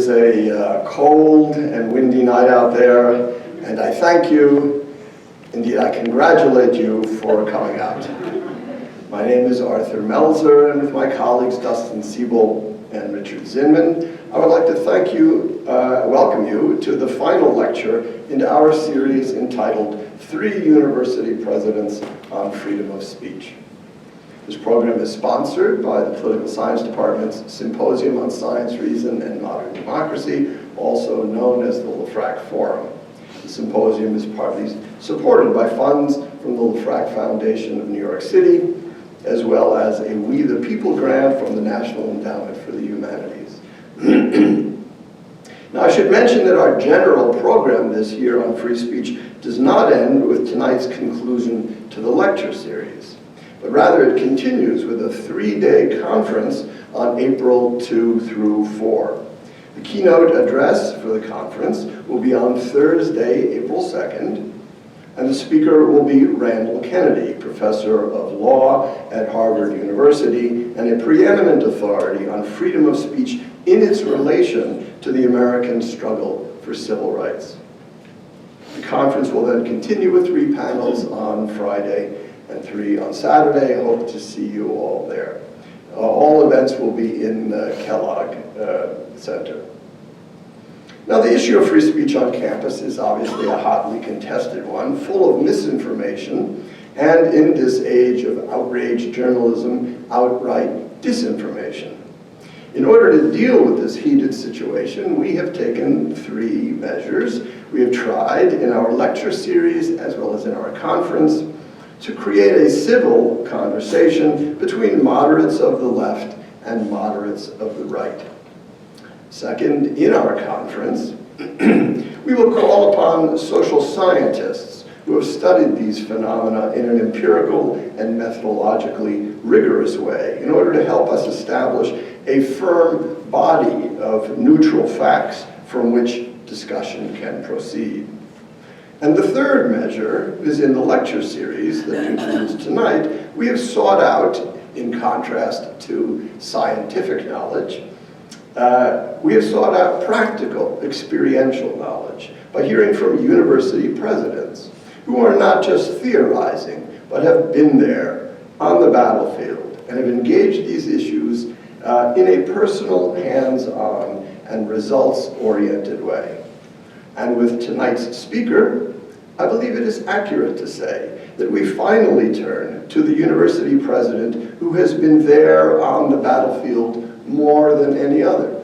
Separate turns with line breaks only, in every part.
is a cold and windy night out there, and I thank you, indeed I congratulate you for coming out. My name is Arthur Melzer, and with my colleagues Dustin Siebel and Richard Zinman, I would like to welcome you to the final lecture in our series entitled 3 University Presidents on Freedom of Speech. This program is sponsored by the Political Science Department's Symposium on Science, Reason, and Modern Democracy, also known as the LeFrak Forum. The symposium is partly supported by funds from the LeFrak Foundation of New York City, as well as a We the People grant from the National Endowment for the Humanities. Now, I should mention that our general program this year on free speech does not end with tonight's conclusion to the lecture series, but rather it continues with a 3-day conference on April 2 through 4. The keynote address for the conference will be on Thursday, April 2nd, and the speaker will be Randall Kennedy, professor of law at Harvard University and a preeminent authority on freedom of speech in its relation to the American struggle for civil rights. The conference will then continue with 3 panels on Friday and 3 on Saturday. I hope to see you all there. All events will be in Kellogg Center. Now, the issue of free speech on campus is obviously a hotly contested one, full of misinformation, and in this age of outrage journalism, outright disinformation. In order to deal with this heated situation, we have taken 3 measures. We have tried in our lecture series, as well as in our conference, to create a civil conversation between moderates of the left and moderates of the right. Second, in our conference, we will call upon social scientists who have studied these phenomena in an empirical and methodologically rigorous way in order to help us establish a firm body of neutral facts from which discussion can proceed. And the third measure is in the lecture series that concludes tonight. We have sought out, in contrast to scientific knowledge, we have sought out practical, experiential knowledge by hearing from university presidents who are not just theorizing, but have been there on the battlefield and have engaged these issues in a personal, hands-on, and results-oriented way. And with tonight's speaker, I believe it is accurate to say that we finally turn to the university president who has been there on the battlefield more than any other.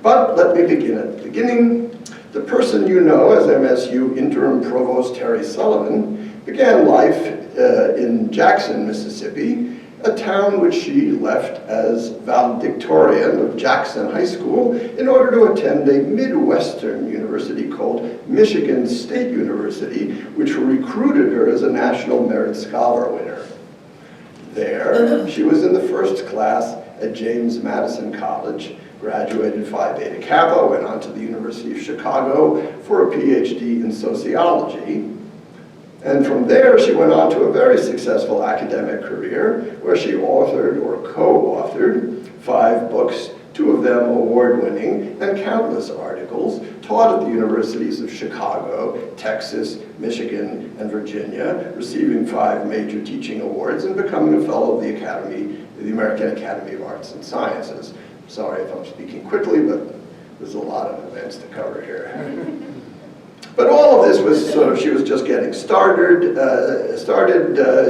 But let me begin at the beginning. The person you know as MSU Interim Provost Teresa Sullivan began life in Jackson, Mississippi, a town which she left as valedictorian of Jackson High School in order to attend a Midwestern university called Michigan State University, which recruited her as a National Merit Scholar winner. There, she was in the first class at James Madison College, graduated Phi Beta Kappa, went on to the University of Chicago for a PhD in sociology. And from there, she went on to a very successful academic career where she authored or co-authored 5 books, 2 of them award-winning, and countless articles, taught at the universities of Chicago, Texas, Michigan, and Virginia, receiving 5 major teaching awards and becoming a fellow of the American Academy of Arts and Sciences. Sorry if I'm speaking quickly, but there's a lot of events to cover here. But all of this was she was just getting started.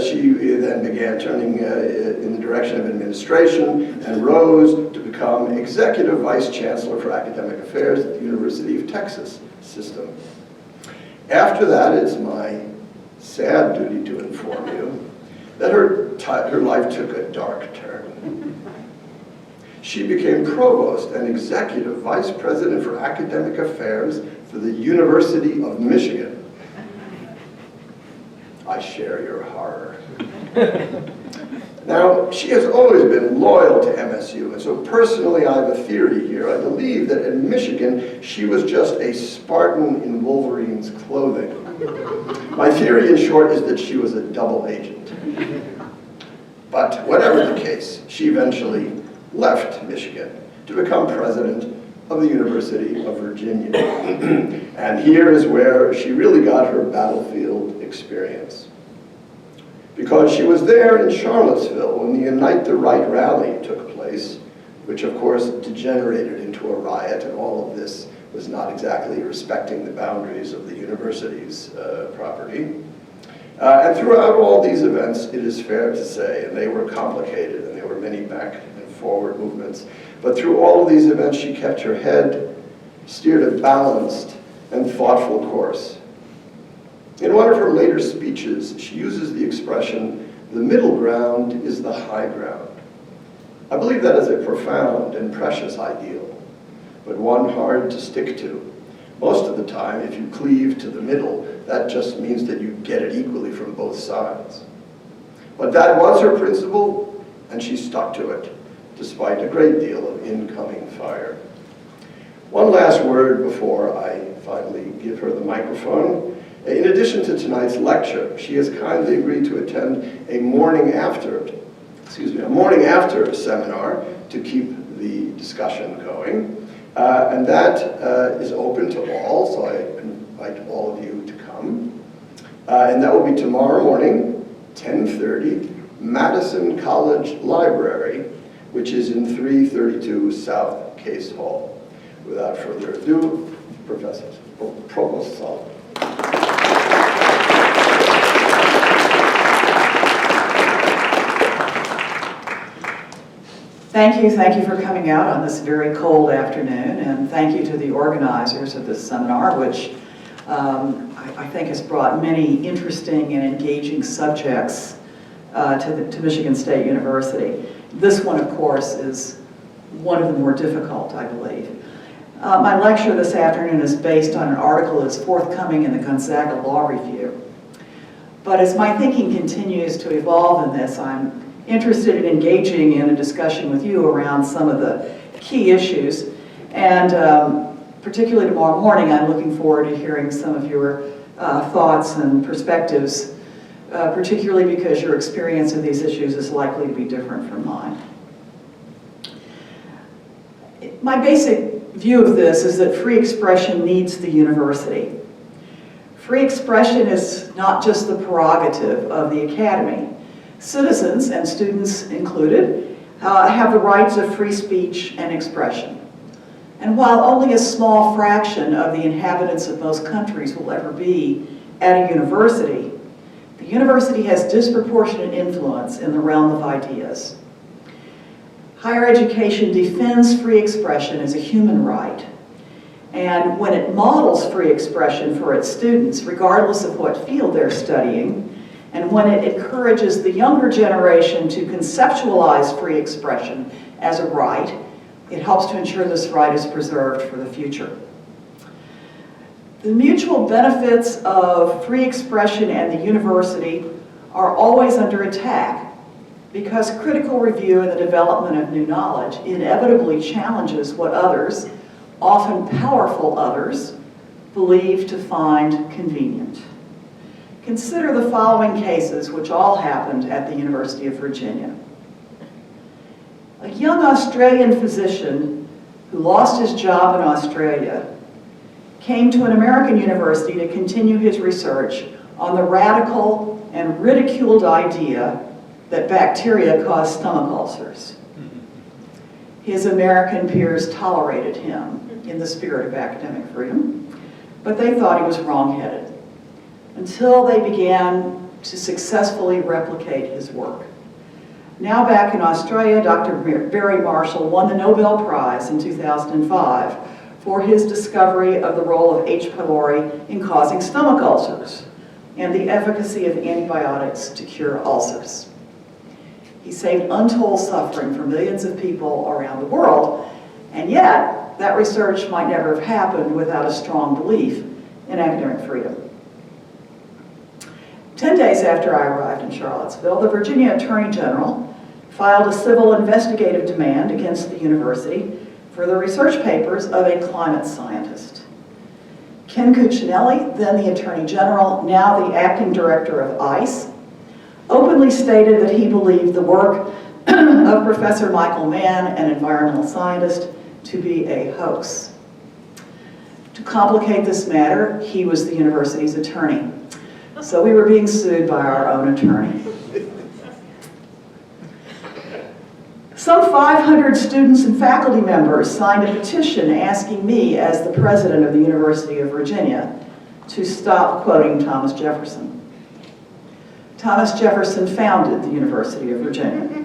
She then began turning in the direction of administration and rose to become Executive Vice Chancellor for Academic Affairs at the University of Texas system. After that, it's my sad duty to inform you that her life took a dark turn. She became Provost and Executive Vice President for Academic Affairs for the University of Michigan. I share your horror. Now, she has always been loyal to MSU, and so personally I have a theory here. I believe that in Michigan, she was just a Spartan in Wolverine's clothing. My theory, in short, is that she was a double agent. But whatever the case, she eventually left Michigan to become president of the University of Virginia. And here is where she really got her battlefield experience. Because she was there in Charlottesville when the Unite the Right rally took place, which of course degenerated into a riot, and all of this was not exactly respecting the boundaries of the university's property. And throughout all these events, it is fair to say, and they were complicated, and there were many back and forward movements, but through all of these events, she kept her head, steered a balanced and thoughtful course. In one of her later speeches, she uses the expression, "The middle ground is the high ground." I believe that is a profound and precious ideal, but one hard to stick to. Most of the time, if you cleave to the middle, that just means that you get it equally from both sides. But that was her principle, and she stuck to it, despite a great deal of incoming fire. One last word before I finally give her the microphone. In addition to tonight's lecture, she has kindly agreed to attend a morning after seminar to keep the discussion going. And that is open to all, so I invite all of you to come. And that will be tomorrow morning, 10:30, Madison College Library, which is in 332 South Case Hall. Without further ado, Provost Sullivan.
Thank you for coming out on this very cold afternoon, and thank you to the organizers of this seminar, which I think has brought many interesting and engaging subjects to Michigan State University. This one, of course, is one of the more difficult, I believe. My lecture this afternoon is based on an article that's forthcoming in the Gonzaga Law Review. But as my thinking continues to evolve in this, I'm interested in engaging in a discussion with you around some of the key issues. And particularly tomorrow morning, I'm looking forward to hearing some of your thoughts and perspectives, particularly because your experience of these issues is likely to be different from mine. My basic view of this is that free expression needs the university. Free expression is not just the prerogative of the academy. Citizens, and students included, have the rights of free speech and expression. And while only a small fraction of the inhabitants of most countries will ever be at a university, the university has disproportionate influence in the realm of ideas. Higher education defends free expression as a human right, and when it models free expression for its students, regardless of what field they're studying, and when it encourages the younger generation to conceptualize free expression as a right, it helps to ensure this right is preserved for the future. The mutual benefits of free expression and the university are always under attack because critical review and the development of new knowledge inevitably challenges what others, often powerful others, believe to find convenient. Consider the following cases, which all happened at the University of Virginia. A young Australian physician who lost his job in Australia came to an American university to continue his research on the radical and ridiculed idea that bacteria cause stomach ulcers. His American peers tolerated him in the spirit of academic freedom, but they thought he was wrong-headed until they began to successfully replicate his work. Now back in Australia, Dr. Barry Marshall won the Nobel Prize in 2005 for his discovery of the role of H. pylori in causing stomach ulcers and the efficacy of antibiotics to cure ulcers. He saved untold suffering for millions of people around the world, and yet that research might never have happened without a strong belief in academic freedom. 10 days after I arrived in Charlottesville, the Virginia Attorney General filed a civil investigative demand against the university for the research papers of a climate scientist. Ken Cuccinelli, then the Attorney General, now the acting director of ICE, openly stated that he believed the work of Professor Michael Mann, an environmental scientist, to be a hoax. To complicate this matter, he was the university's attorney. So we were being sued by our own attorney. Some 500 students and faculty members signed a petition asking me, as the president of the University of Virginia, to stop quoting Thomas Jefferson. Thomas Jefferson founded the University of Virginia.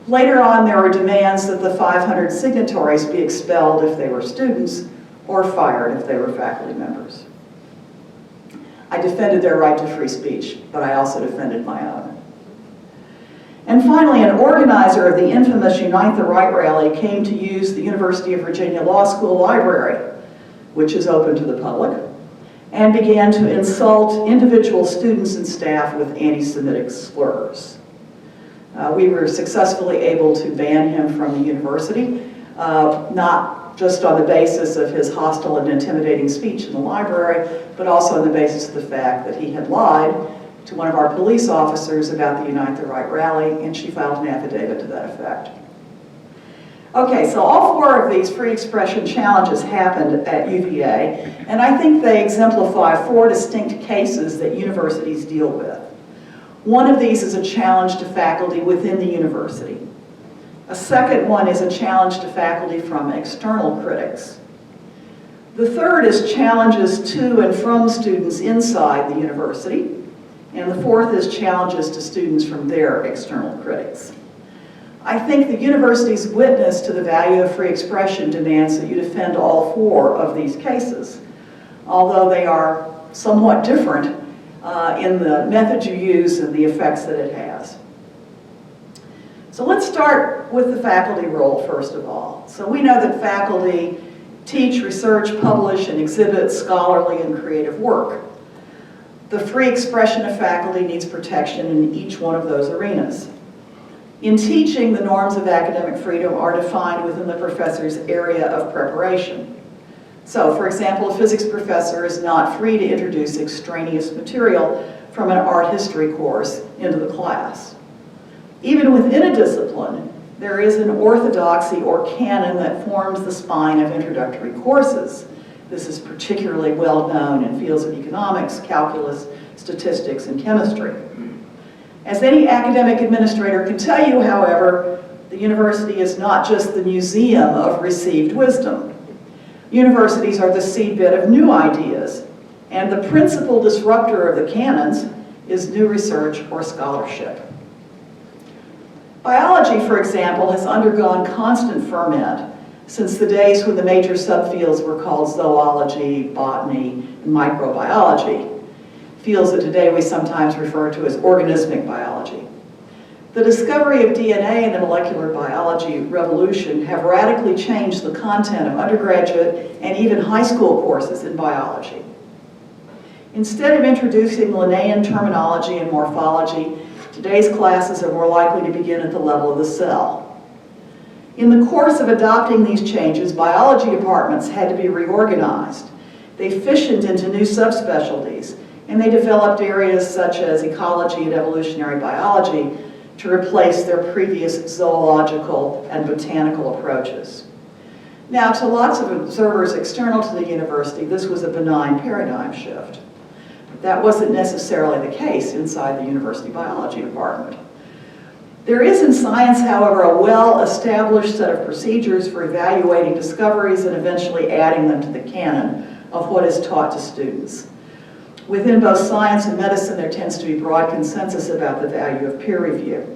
Later on, there were demands that the 500 signatories be expelled if they were students or fired if they were faculty members. I defended their right to free speech, but I also defended my own. And finally, an organizer of the infamous Unite the Right rally came to use the University of Virginia Law School library, which is open to the public, and began to insult individual students and staff with anti-Semitic slurs. We were successfully able to ban him from the university, not just on the basis of his hostile and intimidating speech in the library, but also on the basis of the fact that he had lied to one of our police officers about the Unite the Right rally, and she filed an affidavit to that effect. Okay, so all four of these free expression challenges happened at UVA, and I think they exemplify four distinct cases that universities deal with. One of these is a challenge to faculty within the university. A second one is a challenge to faculty from external critics. The third is challenges to and from students inside the university. And the fourth is challenges to students from their external critics. I think the university's witness to the value of free expression demands that you defend all four of these cases, although they are somewhat different in the method you use and the effects that it has. So let's start with the faculty role first of all. So we know that faculty teach, research, publish, and exhibit scholarly and creative work. The free expression of faculty needs protection in each one of those arenas. In teaching, the norms of academic freedom are defined within the professor's area of preparation. So, for example, a physics professor is not free to introduce extraneous material from an art history course into the class. Even within a discipline, there is an orthodoxy or canon that forms the spine of introductory courses. This is particularly well known in fields of economics, calculus, statistics, and chemistry. As any academic administrator can tell you, however, the university is not just the museum of received wisdom. Universities are the seedbed of new ideas, and the principal disruptor of the canons is new research or scholarship. Biology, for example, has undergone constant ferment since the days when the major subfields were called zoology, botany, and microbiology, fields that today we sometimes refer to as organismic biology. The discovery of DNA and the molecular biology revolution have radically changed the content of undergraduate and even high school courses in biology. Instead of introducing Linnaean terminology and morphology, today's classes are more likely to begin at the level of the cell. In the course of adopting these changes, biology departments had to be reorganized. They fissioned into new subspecialties, and they developed areas such as ecology and evolutionary biology to replace their previous zoological and botanical approaches. Now, to lots of observers external to the university, this was a benign paradigm shift. But that wasn't necessarily the case inside the university biology department. There is in science, however, a well-established set of procedures for evaluating discoveries and eventually adding them to the canon of what is taught to students. Within both science and medicine, there tends to be broad consensus about the value of peer review.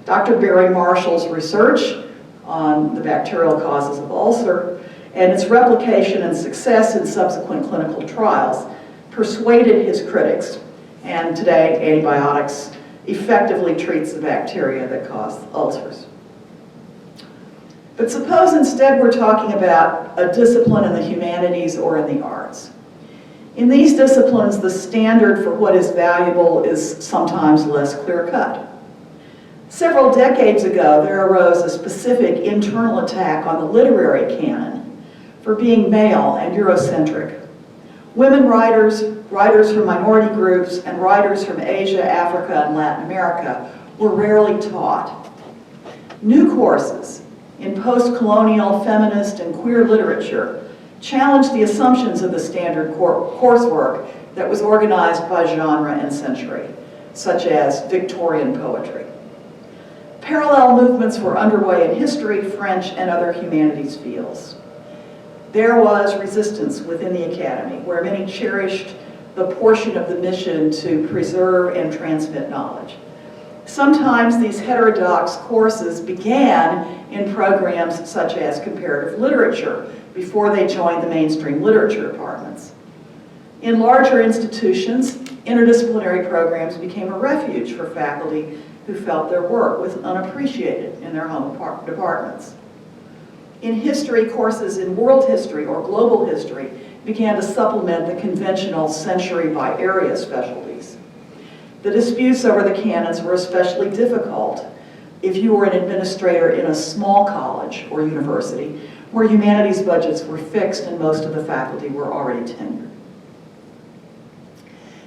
Dr. Barry Marshall's research on the bacterial causes of ulcer and its replication and success in subsequent clinical trials persuaded his critics, and today antibiotics effectively treats the bacteria that cause ulcers. But suppose instead we're talking about a discipline in the humanities or in the arts. In these disciplines, the standard for what is valuable is sometimes less clear-cut. Several decades ago, there arose a specific internal attack on the literary canon for being male and Eurocentric. Women writers, writers from minority groups, and writers from Asia, Africa, and Latin America were rarely taught. New courses, in post-colonial, feminist, and queer literature challenged the assumptions of the standard coursework that was organized by genre and century, such as Victorian poetry. Parallel movements were underway in history, French, and other humanities fields. There was resistance within the academy, where many cherished the portion of the mission to preserve and transmit knowledge. Sometimes these heterodox courses began in programs such as comparative literature before they joined the mainstream literature departments. In larger institutions, interdisciplinary programs became a refuge for faculty who felt their work was unappreciated in their home departments. In history, courses in world history or global history began to supplement the conventional century by area specialties. The disputes over the canons were especially difficult if you were an administrator in a small college or university where humanities budgets were fixed and most of the faculty were already tenured.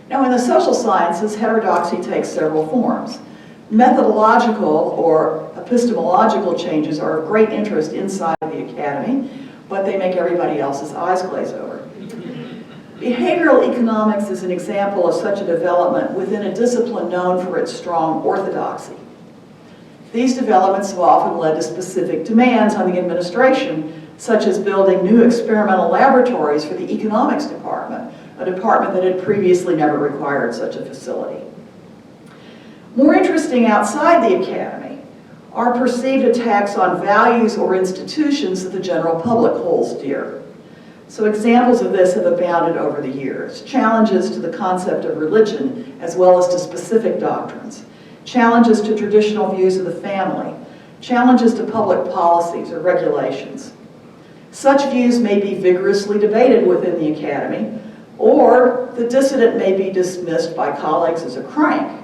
Now, in the social sciences, heterodoxy takes several forms. Methodological or epistemological changes are of great interest inside the academy, but they make everybody else's eyes glaze over. Behavioral economics is an example of such a development within a discipline known for its strong orthodoxy. These developments have often led to specific demands on the administration, such as building new experimental laboratories for the economics department, a department that had previously never required such a facility. More interesting outside the academy are perceived attacks on values or institutions that the general public holds dear. So examples of this have abounded over the years. Challenges to the concept of religion as well as to specific doctrines. Challenges to traditional views of the family. Challenges to public policies or regulations. Such views may be vigorously debated within the academy, or the dissident may be dismissed by colleagues as a crank.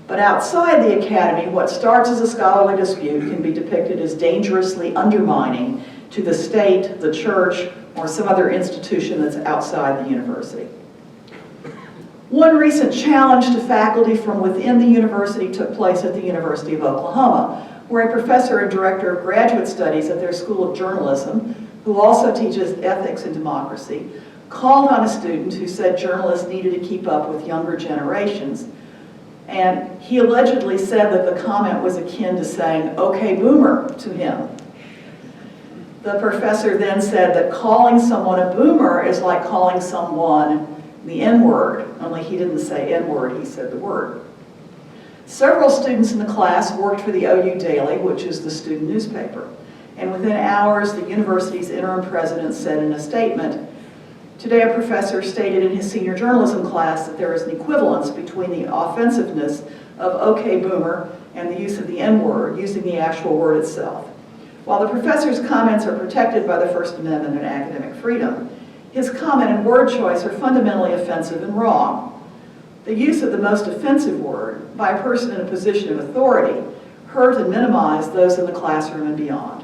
But outside the academy, what starts as a scholarly dispute can be depicted as dangerously undermining to the state, the church, or some other institution that's outside the university. One recent challenge to faculty from within the university took place at the University of Oklahoma, where a professor and director of graduate studies at their School of Journalism, who also teaches ethics and democracy, called on a student who said journalists needed to keep up with younger generations. And he allegedly said that the comment was akin to saying, "Okay, boomer," to him. The professor then said that calling someone a boomer is like calling someone the N-word, only he didn't say N-word, he said the word. Several students in the class worked for the OU Daily, which is the student newspaper. And within hours, the university's interim president said in a statement, "Today a professor stated in his senior journalism class that there is an equivalence between the offensiveness of okay boomer and the use of the N-word, using the actual word itself. While the professor's comments are protected by the First Amendment and academic freedom, his comment and word choice are fundamentally offensive and wrong. The use of the most offensive word by a person in a position of authority hurt and minimize those in the classroom and beyond.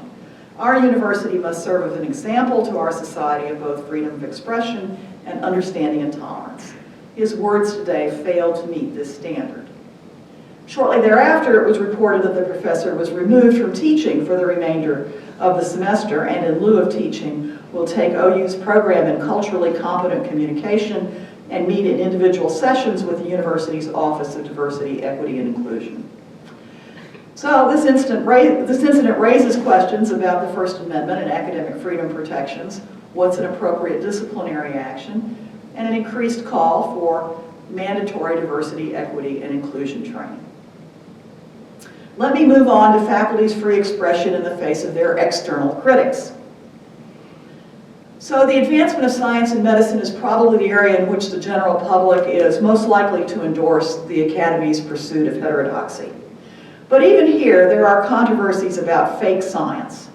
Our university must serve as an example to our society of both freedom of expression and understanding and tolerance. His words today failed to meet this standard." Shortly thereafter, it was reported that the professor was removed from teaching for the remainder of the semester, and in lieu of teaching, will take OU's program in culturally competent communication and meet in individual sessions with the university's Office of Diversity, Equity, and Inclusion. So this incident raises questions about the First Amendment and academic freedom protections, what's an appropriate disciplinary action, and an increased call for mandatory diversity, equity, and inclusion training. Let me move on to faculty's free expression in the face of their external critics. So the advancement of science and medicine is probably the area in which the general public is most likely to endorse the Academy's pursuit of heterodoxy. But even here, there are controversies about fake science.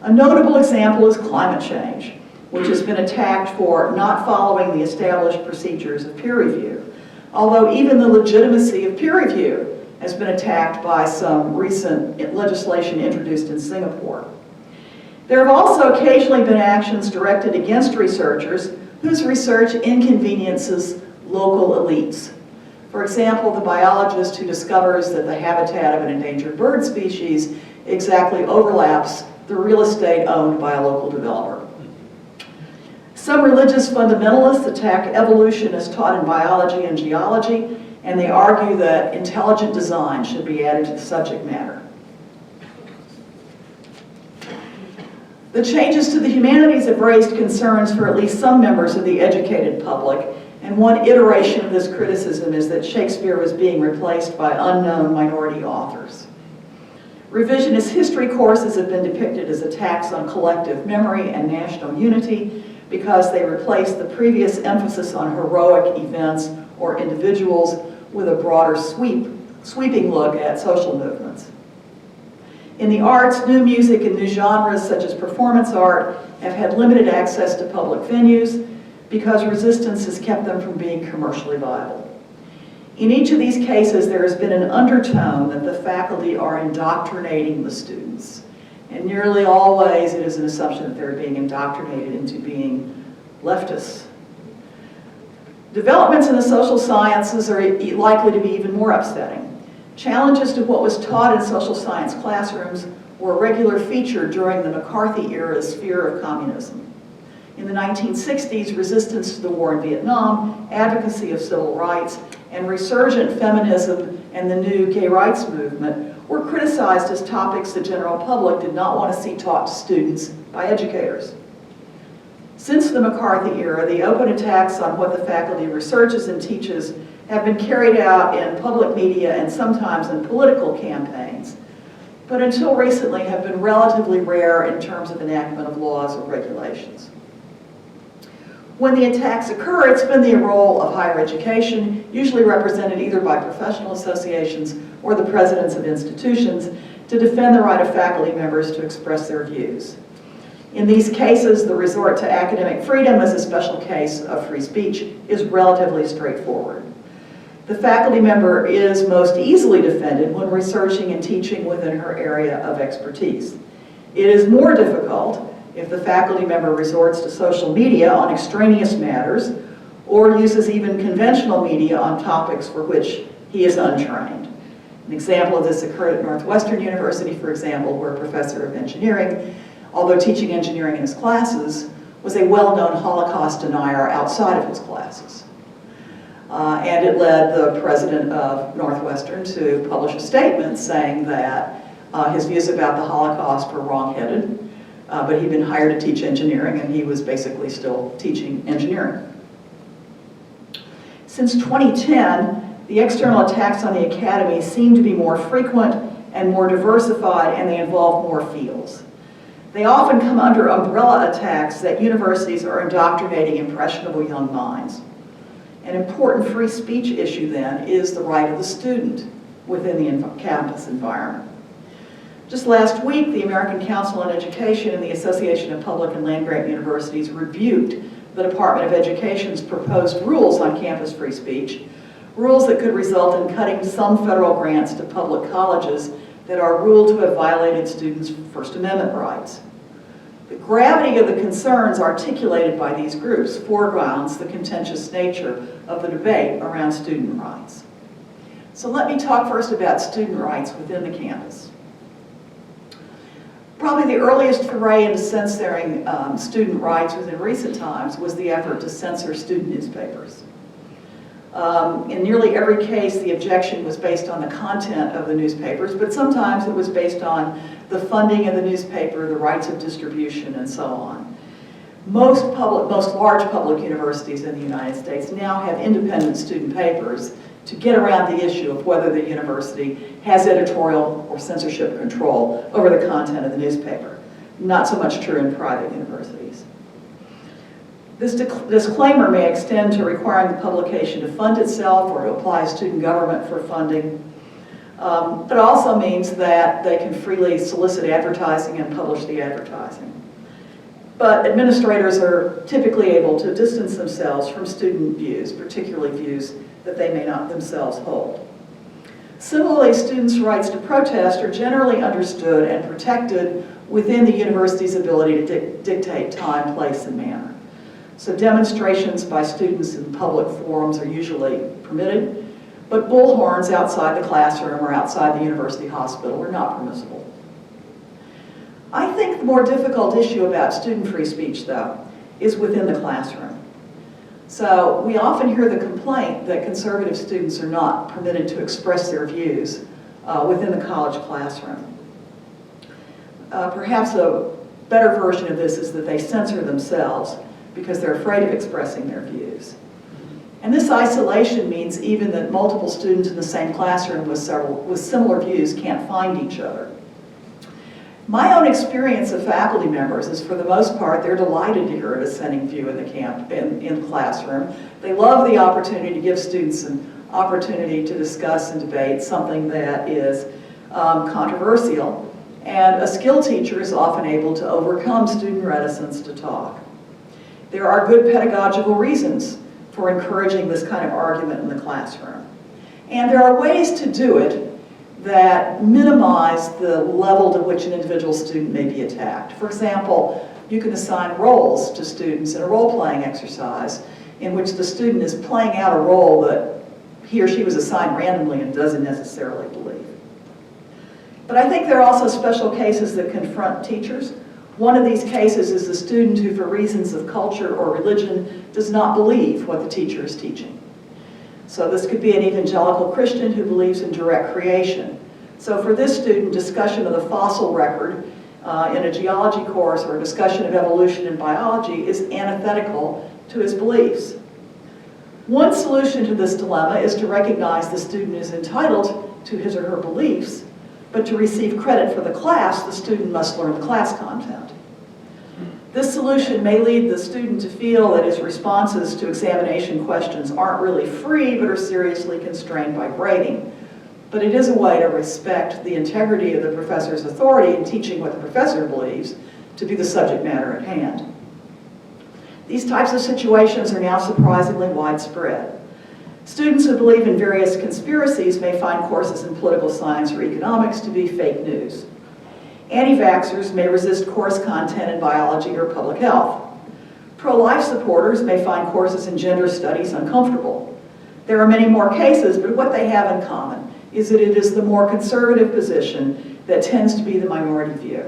A notable example is climate change, which has been attacked for not following the established procedures of peer review, although even the legitimacy of peer review has been attacked by some recent legislation introduced in Singapore. There have also occasionally been actions directed against researchers whose research inconveniences local elites. For example, the biologist who discovers that the habitat of an endangered bird species exactly overlaps the real estate owned by a local developer. Some religious fundamentalists attack evolution as taught in biology and geology, and they argue that intelligent design should be added to the subject matter. The changes to the humanities have raised concerns for at least some members of the educated public, and one iteration of this criticism is that Shakespeare was being replaced by unknown minority authors. Revisionist history courses have been depicted as attacks on collective memory and national unity because they replace the previous emphasis on heroic events or individuals with a broader sweeping look at social movements. In the arts, new music and new genres such as performance art have had limited access to public venues because resistance has kept them from being commercially viable. In each of these cases, there has been an undertone that the faculty are indoctrinating the students. And nearly always, it is an assumption that they're being indoctrinated into being leftists. Developments in the social sciences are likely to be even more upsetting. Challenges to what was taught in social science classrooms were a regular feature during the McCarthy-era's fear of communism. In the 1960s, resistance to the war in Vietnam, advocacy of civil rights, and resurgent feminism and the new gay rights movement were criticized as topics the general public did not want to see taught to students by educators. Since the McCarthy era, the open attacks on what the faculty researches and teaches have been carried out in public media and sometimes in political campaigns, but until recently have been relatively rare in terms of enactment of laws or regulations. When the attacks occur, it's been the role of higher education, usually represented either by professional associations or the presidents of institutions, to defend the right of faculty members to express their views. In these cases, the resort to academic freedom as a special case of free speech is relatively straightforward. The faculty member is most easily defended when researching and teaching within her area of expertise. It is more difficult if the faculty member resorts to social media on extraneous matters or uses even conventional media on topics for which he is untrained. An example of this occurred at Northwestern University, for example, where a professor of engineering, although teaching engineering in his classes, was a well-known Holocaust denier outside of his classes. And it led the president of Northwestern to publish a statement saying that his views about the Holocaust were wrong-headed, but he'd been hired to teach engineering, and he was basically still teaching engineering. Since 2010, the external attacks on the academy seem to be more frequent and more diversified, and they involve more fields. They often come under umbrella attacks that universities are indoctrinating impressionable young minds. An important free speech issue, then, is the right of the student within the campus environment. Just last week, the American Council on Education and the Association of Public and Land-Grant Universities rebuked the Department of Education's proposed rules on campus free speech, rules that could result in cutting some federal grants to public colleges that are ruled to have violated students' First Amendment rights. The gravity of the concerns articulated by these groups foregrounds the contentious nature of the debate around student rights. So let me talk first about student rights within the campus. Probably the earliest foray into censoring student rights within recent times was the effort to censor student newspapers. In nearly every case, the objection was based on the content of the newspapers, but sometimes it was based on the funding of the newspaper, the rights of distribution, and so on. Most large public universities in the United States now have independent student papers to get around the issue of whether the university has editorial or censorship control over the content of the newspaper. Not so much true in private universities. This disclaimer may extend to requiring the publication to fund itself or to apply student government for funding, but also means that they can freely solicit advertising and publish the advertising. But administrators are typically able to distance themselves from student views, particularly views that they may not themselves hold. Similarly, students' rights to protest are generally understood and protected within the university's ability to dictate time, place, and manner. So demonstrations by students in public forums are usually permitted, but bullhorns outside the classroom or outside the university hospital are not permissible. I think the more difficult issue about student free speech, though, is within the classroom. So we often hear the complaint that conservative students are not permitted to express their views within the college classroom. Perhaps a better version of this is that they censor themselves because they're afraid of expressing their views. And this isolation means even that multiple students in the same classroom with similar views can't find each other. My own experience of faculty members is, for the most part, they're delighted to hear a dissenting view in the classroom. They love the opportunity to give students an opportunity to discuss and debate something that is controversial. And a skilled teacher is often able to overcome student reticence to talk. There are good pedagogical reasons for encouraging this kind of argument in the classroom. And there are ways to do it that minimize the level to which an individual student may be attacked. For example, you can assign roles to students in a role-playing exercise in which the student is playing out a role that he or she was assigned randomly and doesn't necessarily believe. But I think there are also special cases that confront teachers. One of these cases is the student who, for reasons of culture or religion, does not believe what the teacher is teaching. So this could be an evangelical Christian who believes in direct creation. So for this student, discussion of the fossil record in a geology course or a discussion of evolution in biology is antithetical to his beliefs. One solution to this dilemma is to recognize the student is entitled to his or her beliefs, but to receive credit for the class, the student must learn the class content. This solution may lead the student to feel that his responses to examination questions aren't really free, but are seriously constrained by grading. But it is a way to respect the integrity of the professor's authority in teaching what the professor believes to be the subject matter at hand. These types of situations are now surprisingly widespread. Students who believe in various conspiracies may find courses in political science or economics to be fake news. Anti-vaxxers may resist course content in biology or public health. Pro-life supporters may find courses in gender studies uncomfortable. There are many more cases, but what they have in common is that it is the more conservative position that tends to be the minority view.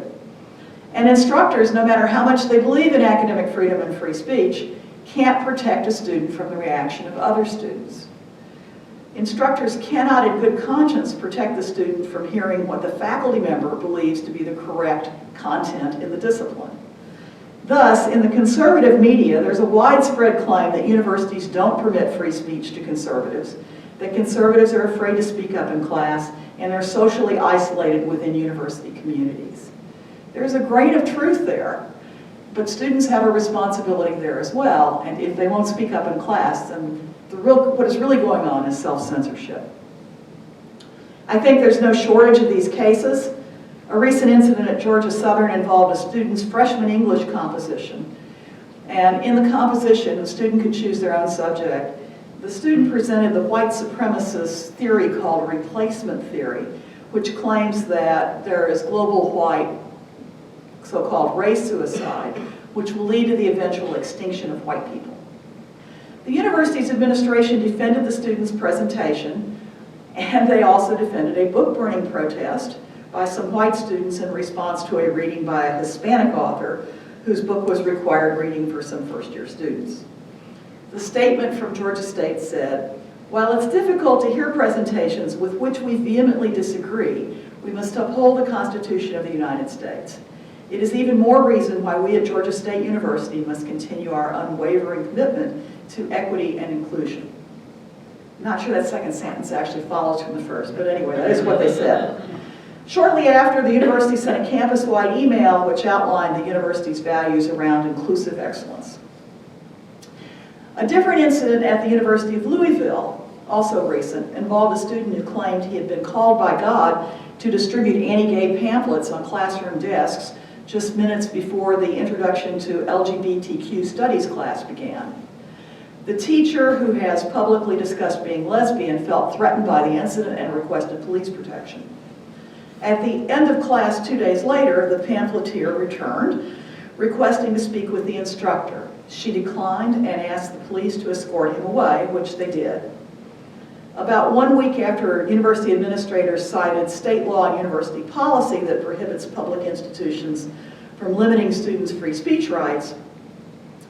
And instructors, no matter how much they believe in academic freedom and free speech, can't protect a student from the reaction of other students. Instructors cannot in good conscience protect the student from hearing what the faculty member believes to be the correct content in the discipline. Thus, in the conservative media, there's a widespread claim that universities don't permit free speech to conservatives, that conservatives are afraid to speak up in class, and they're socially isolated within university communities. There's a grain of truth there, but students have a responsibility there as well, and if they won't speak up in class, then what is really going on is self-censorship. I think there's no shortage of these cases. A recent incident at Georgia Southern involved a student's freshman English composition. And in the composition, the student could choose their own subject. The student presented the white supremacist theory called replacement theory, which claims that there is global white, so-called race suicide, which will lead to the eventual extinction of white people. The university's administration defended the student's presentation, and they also defended a book-burning protest by some white students in response to a reading by a Hispanic author whose book was required reading for some first-year students. The statement from Georgia State said, "While it's difficult to hear presentations with which we vehemently disagree, we must uphold the Constitution of the United States. It is even more reason why we at Georgia State University must continue our unwavering commitment to equity and inclusion." I'm not sure that second sentence actually follows from the first, but anyway, that is what they said. Shortly after, the university sent a campus-wide email which outlined the university's values around inclusive excellence. A different incident at the University of Louisville, also recent, involved a student who claimed he had been called by God to distribute anti-gay pamphlets on classroom desks just minutes before the Introduction to LGBTQ Studies class began. The teacher, who has publicly discussed being lesbian, felt threatened by the incident and requested police protection. At the end of class 2 days later, the pamphleteer returned, requesting to speak with the instructor. She declined and asked the police to escort him away, which they did. About 1 week after university administrators cited state law and university policy that prohibits public institutions from limiting students' free speech rights,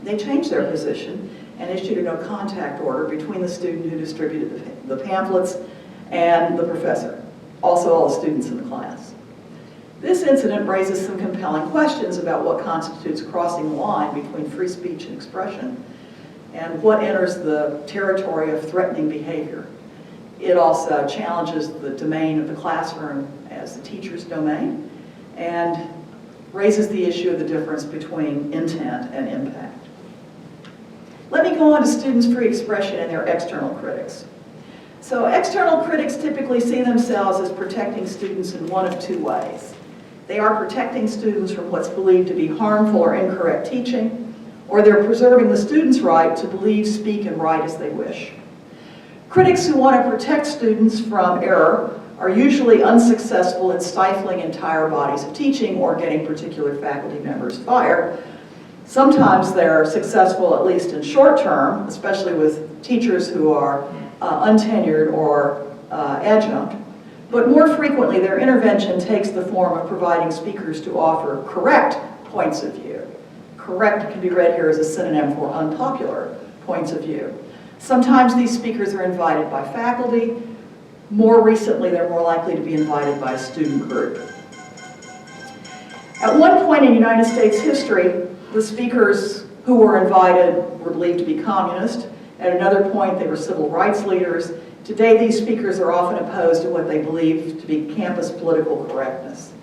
they changed their position and issued a no-contact order between the student who distributed the pamphlets and the professor, also all the students in the class. This incident raises some compelling questions about what constitutes crossing the line between free speech and expression, and what enters the territory of threatening behavior. It also challenges the domain of the classroom as the teacher's domain, and raises the issue of the difference between intent and impact. Let me go on to students' free expression and their external critics. So external critics typically see themselves as protecting students in one of two ways. They are protecting students from what's believed to be harmful or incorrect teaching, or they're preserving the student's right to believe, speak, and write as they wish. Critics who want to protect students from error are usually unsuccessful in stifling entire bodies of teaching or getting particular faculty members fired. Sometimes they're successful, at least in short term, especially with teachers who are untenured or adjunct. But more frequently, their intervention takes the form of providing speakers to offer correct points of view. Correct can be read here as a synonym for unpopular points of view. Sometimes these speakers are invited by faculty. More recently, they're more likely to be invited by a student group. At one point in United States history, the speakers who were invited were believed to be communist. At another point, they were civil rights leaders. Today, these speakers are often opposed to what they believe to be campus political correctness.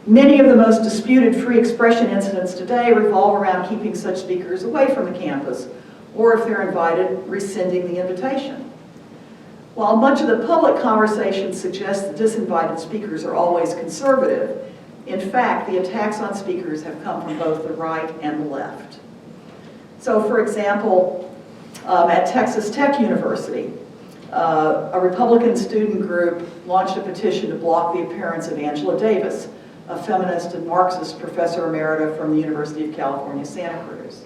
Many of the most disputed free expression incidents today revolve around keeping such speakers away from the campus, or if they're invited, rescinding the invitation. While much of the public conversation suggests that disinvited speakers are always conservative, in fact, the attacks on speakers have come from both the right and the left. So, for example, at Texas Tech University, a Republican student group launched a petition to block the appearance of Angela Davis, a feminist and Marxist professor emerita from the University of California, Santa Cruz.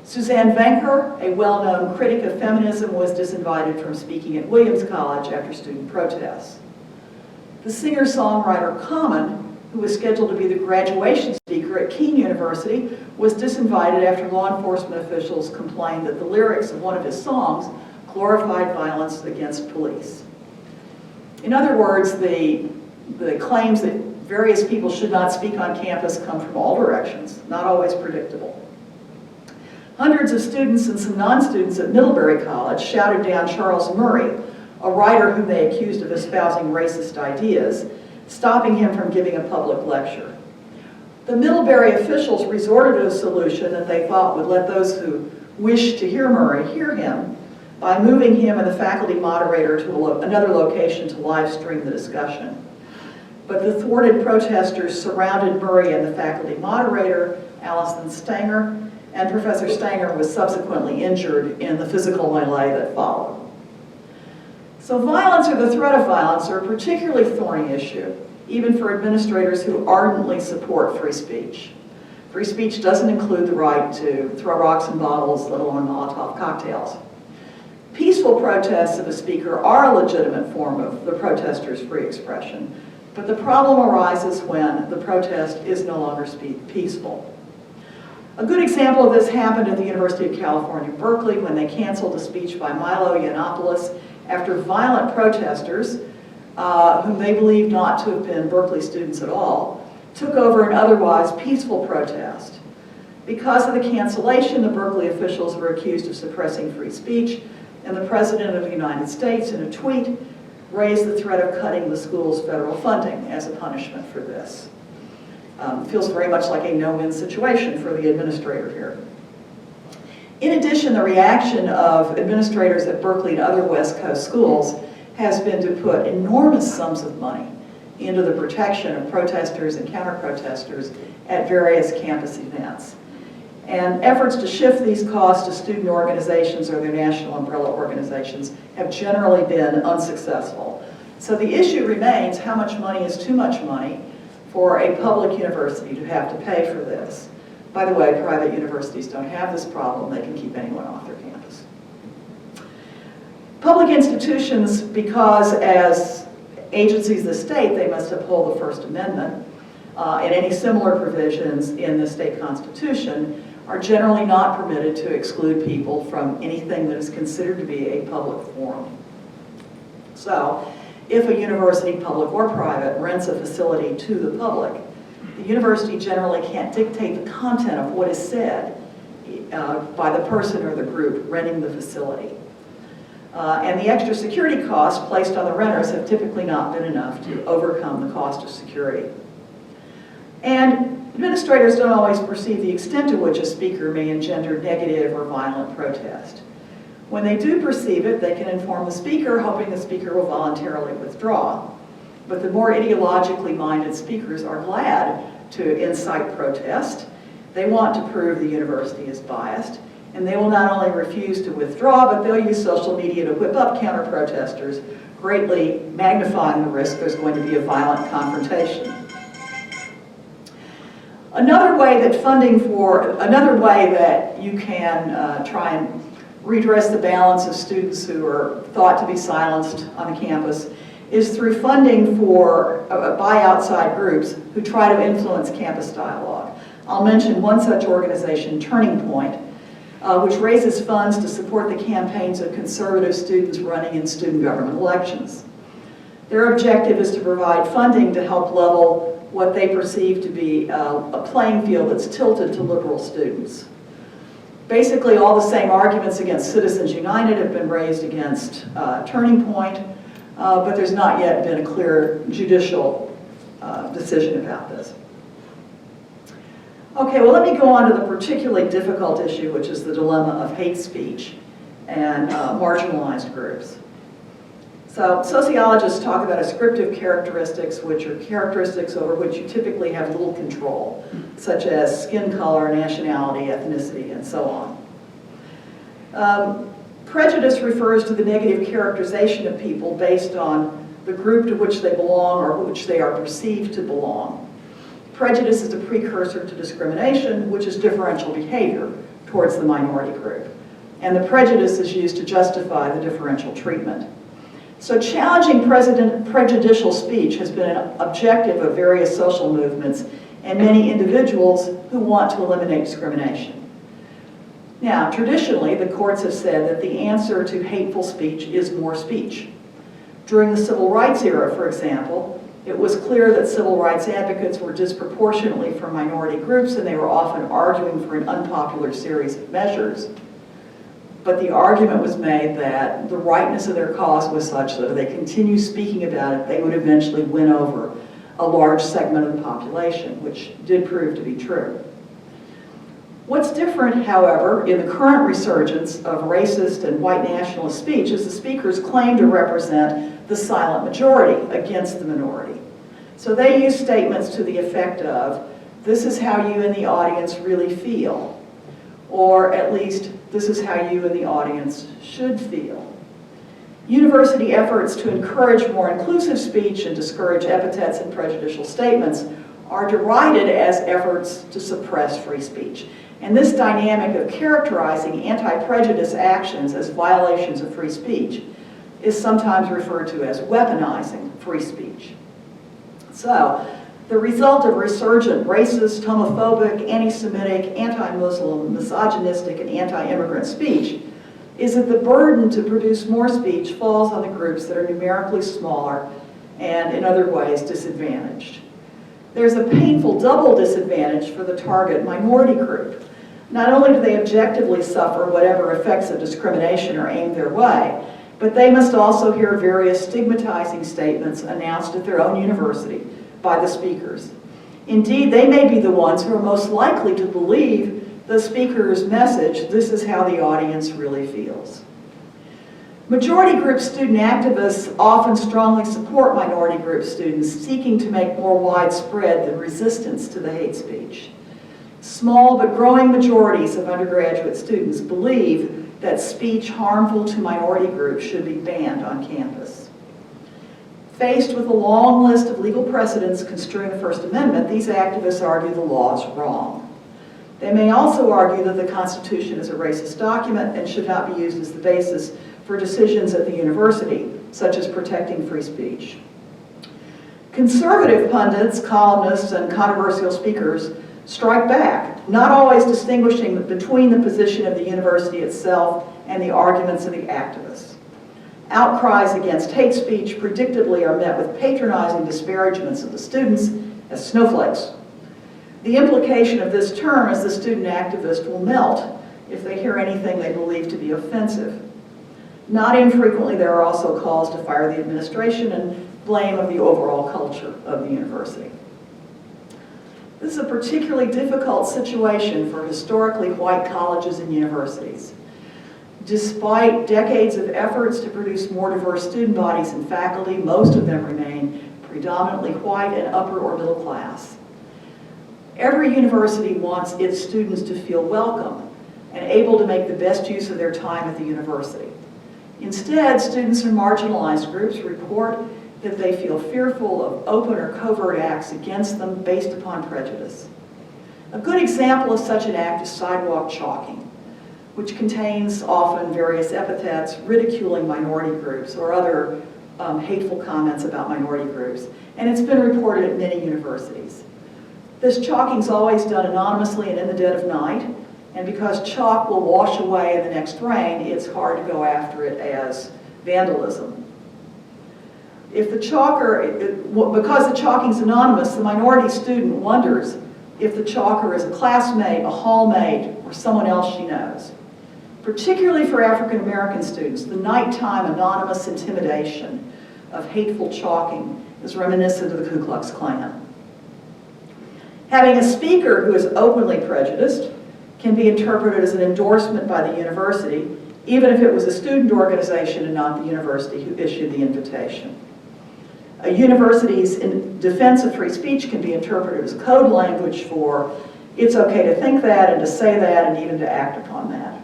Suzanne Venker, a well-known critic of feminism, was disinvited from speaking at Williams College after student protests. The singer-songwriter Common, who was scheduled to be the graduation speaker at Keene University, was disinvited after law enforcement officials complained that the lyrics of one of his songs glorified violence against police. In other words, the claims that various people should not speak on campus come from all directions, not always predictable. Hundreds of students and some non-students at Middlebury College shouted down Charles Murray, a writer whom they accused of espousing racist ideas, stopping him from giving a public lecture. The Middlebury officials resorted to a solution that they thought would let those who wished to hear Murray hear him by moving him and the faculty moderator to another location to live stream the discussion. But the thwarted protesters surrounded Murray and the faculty moderator, Allison Stanger, and Professor Stanger was subsequently injured in the physical melee that followed. So violence or the threat of violence are a particularly thorny issue, even for administrators who ardently support free speech. Free speech doesn't include the right to throw rocks and bottles, let alone Molotov cocktails. Peaceful protests of a speaker are a legitimate form of the protester's free expression, but the problem arises when the protest is no longer peaceful. A good example of this happened at the University of California, Berkeley, when they canceled a speech by Milo Yiannopoulos after violent protesters, whom they believed not to have been Berkeley students at all, took over an otherwise peaceful protest. Because of the cancellation, the Berkeley officials were accused of suppressing free speech, and the President of the United States, in a tweet, raised the threat of cutting the school's federal funding as a punishment for this. Feels very much like a no-win situation for the administrator here. In addition, the reaction of administrators at Berkeley and other West Coast schools has been to put enormous sums of money into the protection of protesters and counter-protesters at various campus events. And efforts to shift these costs to student organizations or their national umbrella organizations have generally been unsuccessful. So the issue remains, how much money is too much money for a public university to have to pay for this? By the way, private universities don't have this problem. They can keep anyone off their campus. Public institutions, because as agencies of the state, they must uphold the First Amendment and any similar provisions in the state constitution, are generally not permitted to exclude people from anything that is considered to be a public forum. So, if a university, public or private, rents a facility to the public, the university generally can't dictate the content of what is said by the person or the group renting the facility. And the extra security costs placed on the renters have typically not been enough to overcome the cost of security. And administrators don't always perceive the extent to which a speaker may engender negative or violent protest. When they do perceive it, they can inform the speaker, hoping the speaker will voluntarily withdraw. But the more ideologically minded speakers are glad to incite protest. They want to prove the university is biased, and they will not only refuse to withdraw, but they'll use social media to whip up counter-protesters, greatly magnifying the risk there's going to be a violent confrontation. Another way that you can try and redress the balance of students who are thought to be silenced on the campus is through funding by outside groups who try to influence campus dialogue. I'll mention one such organization, Turning Point, which raises funds to support the campaigns of conservative students running in student government elections. Their objective is to provide funding to help level what they perceive to be a playing field that's tilted to liberal students. Basically, all the same arguments against Citizens United have been raised against Turning Point, but there's not yet been a clear judicial decision about this. Okay, well, let me go on to the particularly difficult issue, which is the dilemma of hate speech and marginalized groups. So sociologists talk about ascriptive characteristics, which are characteristics over which you typically have little control, such as skin color, nationality, ethnicity, and so on. Prejudice refers to the negative characterization of people based on the group to which they belong or which they are perceived to belong. Prejudice is a precursor to discrimination, which is differential behavior towards the minority group. And the prejudice is used to justify the differential treatment. So challenging prejudicial speech has been an objective of various social movements and many individuals who want to eliminate discrimination. Now, traditionally, the courts have said that the answer to hateful speech is more speech. During the civil rights era, for example, it was clear that civil rights advocates were disproportionately from minority groups, and they were often arguing for an unpopular series of measures. But the argument was made that the rightness of their cause was such that if they continue speaking about it, they would eventually win over a large segment of the population, which did prove to be true. What's different, however, in the current resurgence of racist and white nationalist speech is the speakers claim to represent the silent majority against the minority. So they use statements to the effect of, "This is how you in the audience really feel," or at least, "This is how you in the audience should feel." University efforts to encourage more inclusive speech and discourage epithets and prejudicial statements are derided as efforts to suppress free speech. And this dynamic of characterizing anti-prejudice actions as violations of free speech is sometimes referred to as weaponizing free speech. So, the result of resurgent racist, homophobic, anti-Semitic, anti-Muslim, misogynistic, and anti-immigrant speech is that the burden to produce more speech falls on the groups that are numerically smaller and in other ways disadvantaged. There's a painful double disadvantage for the target minority group. Not only do they objectively suffer whatever effects of discrimination are aimed their way, but they must also hear various stigmatizing statements announced at their own university by the speakers. Indeed, they may be the ones who are most likely to believe the speaker's message, "This is how the audience really feels." Majority group student activists often strongly support minority group students seeking to make more widespread the resistance to the hate speech. Small but growing majorities of undergraduate students believe that speech harmful to minority groups should be banned on campus. Faced with a long list of legal precedents construing the First Amendment, these activists argue the law is wrong. They may also argue that the Constitution is a racist document and should not be used as the basis for decisions at the university, such as protecting free speech. Conservative pundits, columnists, and controversial speakers strike back, not always distinguishing between the position of the university itself and the arguments of the activists. Outcries against hate speech predictably are met with patronizing disparagements of the students as snowflakes. The implication of this term is the student activist will melt if they hear anything they believe to be offensive. Not infrequently, there are also calls to fire the administration and blame of the overall culture of the university. This is a particularly difficult situation for historically white colleges and universities. Despite decades of efforts to produce more diverse student bodies and faculty, most of them remain predominantly white and upper or middle class. Every university wants its students to feel welcome and able to make the best use of their time at the university. Instead, students in marginalized groups report that they feel fearful of open or covert acts against them based upon prejudice. A good example of such an act is sidewalk chalking, which contains often various epithets ridiculing minority groups or other hateful comments about minority groups, and it's been reported at many universities. This chalking is always done anonymously and in the dead of night, and because chalk will wash away in the next rain, it's hard to go after it as vandalism. If the because the chalking is anonymous, the minority student wonders if the chalker is a classmate, a hallmate, or someone else she knows. Particularly for African American students, the nighttime anonymous intimidation of hateful chalking is reminiscent of the Ku Klux Klan. Having a speaker who is openly prejudiced can be interpreted as an endorsement by the university, even if it was a student organization and not the university who issued the invitation. A university's defense of free speech can be interpreted as code language for it's okay to think that and to say that and even to act upon that.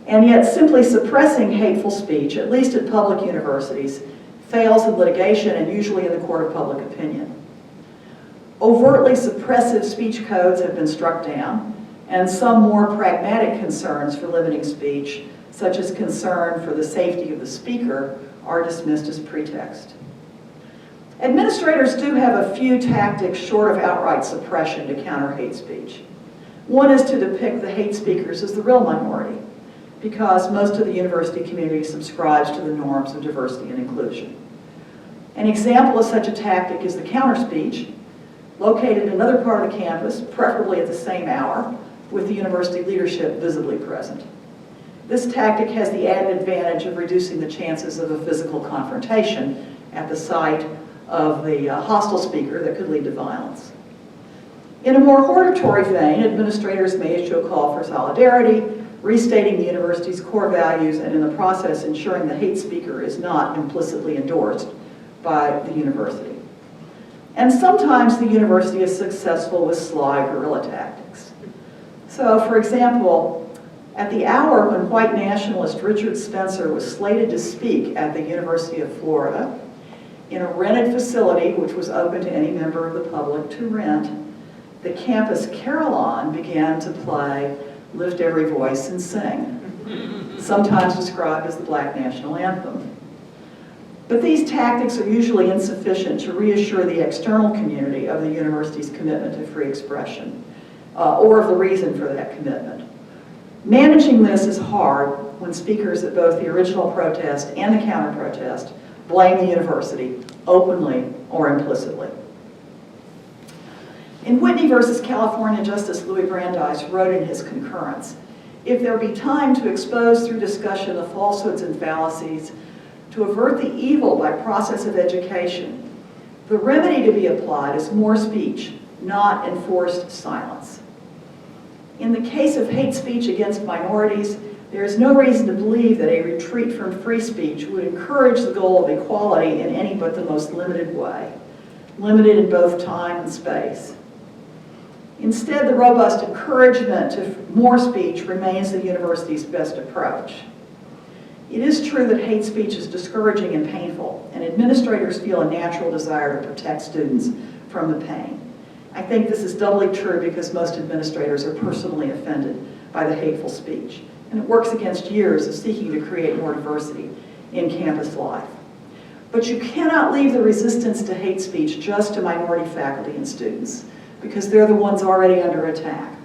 And yet simply suppressing hateful speech, at least at public universities, fails in litigation and usually in the court of public opinion. Overtly suppressive speech codes have been struck down, and some more pragmatic concerns for limiting speech, such as concern for the safety of the speaker, are dismissed as pretext. Administrators do have a few tactics short of outright suppression to counter hate speech. One is to depict the hate speakers as the real minority, because most of the university community subscribes to the norms of diversity and inclusion. An example of such a tactic is the counter speech, located in another part of the campus, preferably at the same hour, with the university leadership visibly present. This tactic has the added advantage of reducing the chances of a physical confrontation at the site of the hostile speaker that could lead to violence. In a more hortatory vein, administrators may issue a call for solidarity, restating the university's core values, and in the process ensuring the hate speaker is not implicitly endorsed by the university. And sometimes the university is successful with sly guerrilla tactics. So, for example, at the hour when white nationalist Richard Spencer was slated to speak at the University of Florida, in a rented facility which was open to any member of the public to rent, the campus carillon began to play Lift Every Voice and Sing, sometimes described as the Black National Anthem. But these tactics are usually insufficient to reassure the external community of the university's commitment to free expression, or of the reason for that commitment. Managing this is hard when speakers at both the original protest and the counter-protest blame the university, openly or implicitly. In Whitney versus California, Justice Louis Brandeis wrote in his concurrence, "If there be time to expose through discussion the falsehoods and fallacies, to avert the evil by process of education, the remedy to be applied is more speech, not enforced silence." In the case of hate speech against minorities, there is no reason to believe that a retreat from free speech would encourage the goal of equality in any but the most limited way, limited in both time and space. Instead, the robust encouragement to more speech remains the university's best approach. It is true that hate speech is discouraging and painful, and administrators feel a natural desire to protect students from the pain. I think this is doubly true because most administrators are personally offended by the hateful speech, and it works against years of seeking to create more diversity in campus life. But you cannot leave the resistance to hate speech just to minority faculty and students, because they're the ones already under attack.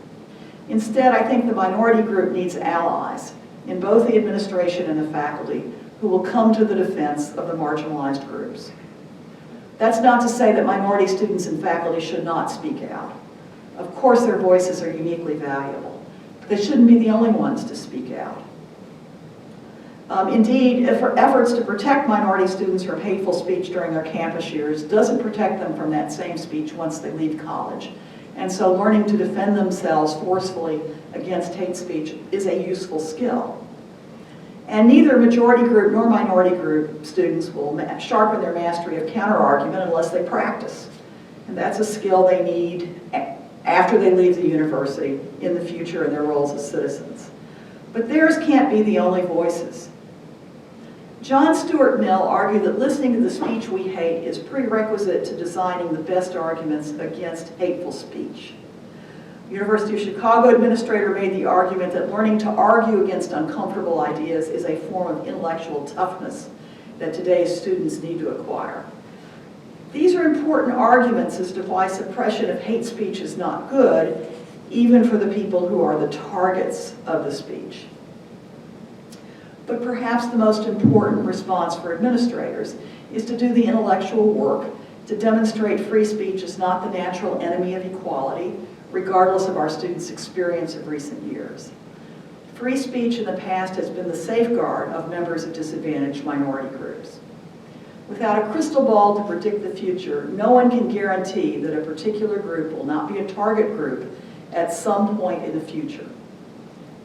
Instead, I think the minority group needs allies in both the administration and the faculty who will come to the defense of the marginalized groups. That's not to say that minority students and faculty should not speak out. Of course, their voices are uniquely valuable, but they shouldn't be the only ones to speak out. Indeed, efforts to protect minority students from hateful speech during their campus years doesn't protect them from that same speech once they leave college. And so learning to defend themselves forcefully against hate speech is a useful skill. And neither majority group nor minority group students will sharpen their mastery of counter-argument unless they practice. And that's a skill they need after they leave the university in the future in their roles as citizens. But theirs can't be the only voices. John Stuart Mill argued that listening to the speech we hate is prerequisite to designing the best arguments against hateful speech. University of Chicago administrator made the argument that learning to argue against uncomfortable ideas is a form of intellectual toughness that today's students need to acquire. These are important arguments as to why suppression of hate speech is not good, even for the people who are the targets of the speech. But perhaps the most important response for administrators is to do the intellectual work to demonstrate free speech is not the natural enemy of equality, regardless of our students' experience of recent years. Free speech in the past has been the safeguard of members of disadvantaged minority groups. Without a crystal ball to predict the future, no one can guarantee that a particular group will not be a target group at some point in the future.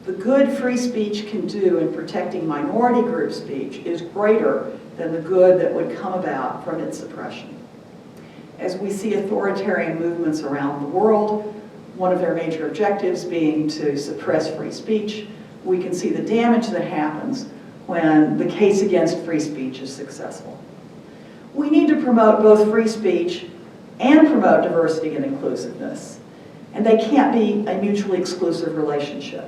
The good free speech can do in protecting minority group speech is greater than the good that would come about from its suppression. As we see authoritarian movements around the world, one of their major objectives being to suppress free speech, we can see the damage that happens when the case against free speech is successful. We need to promote both free speech and promote diversity and inclusiveness, and they can't be a mutually exclusive relationship.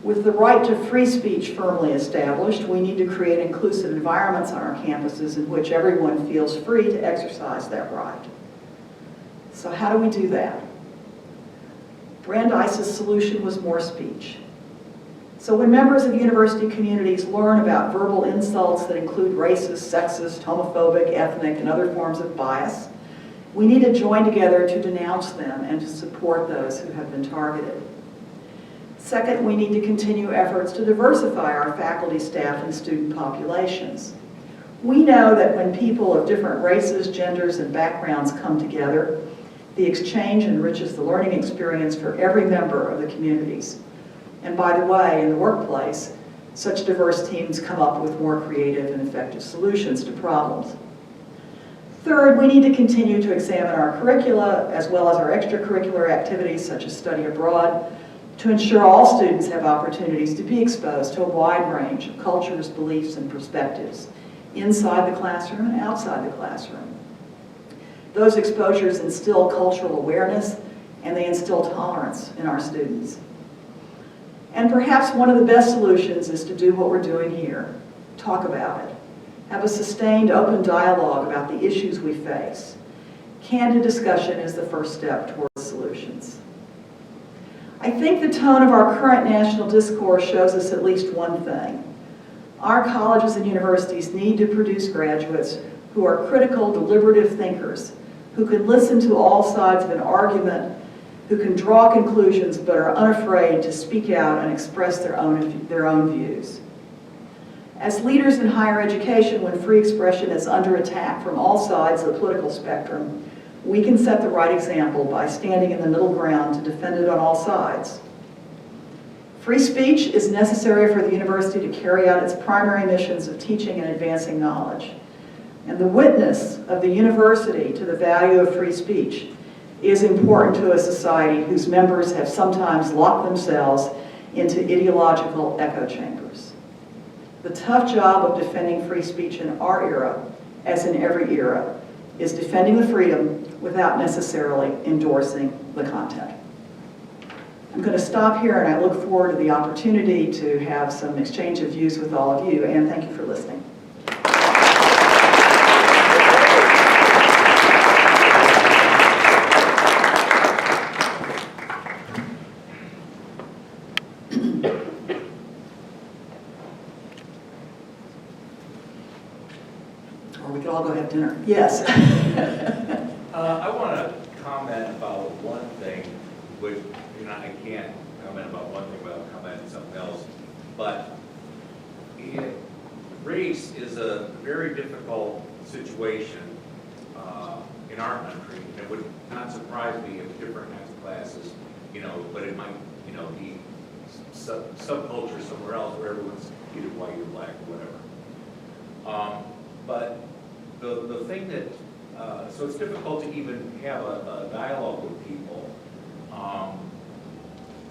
With the right to free speech firmly established, we need to create inclusive environments on our campuses in which everyone feels free to exercise that right. So how do we do that? Brandeis's solution was more speech. So when members of university communities learn about verbal insults that include racist, sexist, homophobic, ethnic, and other forms of bias, we need to join together to denounce them and to support those who have been targeted. Second, we need to continue efforts to diversify our faculty, staff, and student populations. We know that when people of different races, genders, and backgrounds come together, the exchange enriches the learning experience for every member of the communities. And by the way, in the workplace, such diverse teams come up with more creative and effective solutions to problems. Third, we need to continue to examine our curricula as well as our extracurricular activities such as study abroad to ensure all students have opportunities to be exposed to a wide range of cultures, beliefs, and perspectives inside the classroom and outside the classroom. Those exposures instill cultural awareness and they instill tolerance in our students. And perhaps one of the best solutions is to do what we're doing here, talk about it. Have a sustained open dialogue about the issues we face. Candid discussion is the first step towards solutions. I think the tone of our current national discourse shows us at least one thing. Our colleges and universities need to produce graduates who are critical, deliberative thinkers, who can listen to all sides of an argument, who can draw conclusions but are unafraid to speak out and express their own views. As leaders in higher education, when free expression is under attack from all sides of the political spectrum, we can set the right example by standing in the middle ground to defend it on all sides. Free speech is necessary for the university to carry out its primary missions of teaching and advancing knowledge. And the witness of the university to the value of free speech is important to a society whose members have sometimes locked themselves into ideological echo chambers. The tough job of defending free speech in our era, as in every era, is defending the freedom without necessarily endorsing the content. I'm going to stop here, and I look forward to the opportunity to have some exchange of views with all of you, and thank you for listening. Or we could all go have dinner. Yes.
I want to comment about one thing, which, you know, I can't comment about one thing without commenting on something else, but race is a very difficult situation in our country, and it would not surprise me if different kinds of classes, you know, but it might, you know, be subculture somewhere else where everyone's either white or black or whatever. But the thing that, so it's difficult to even have a dialogue with people.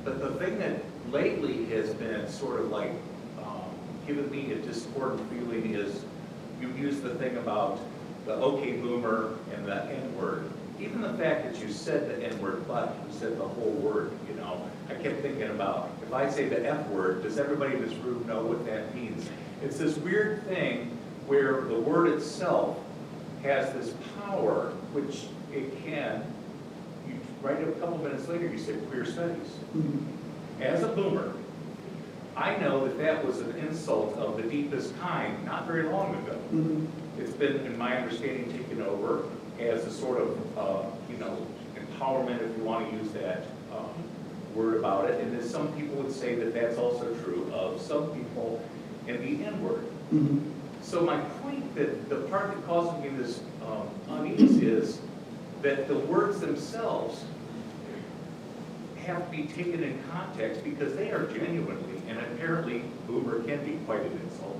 But the thing that lately has been sort of like given me a discordant feeling is you use the thing about the okay boomer and the N-word. Even the fact that you said the N-word, but you said the whole word, you know, I kept thinking about, if I say the F-word, does everybody in this room know what that means? It's this weird thing where the word itself has this power, which it can, you write it a couple minutes later, you say queer studies. As a boomer, I know that that was an insult of the deepest kind not very long ago. It's been, in my understanding, taken over as a sort of, you know, empowerment, if you want to use that word about it. And then some people would say that that's also true of some people in the N-word. So my point, that the part that causes me this unease is that the words themselves have to be taken in context because they are genuinely, and apparently boomer can be quite an insult,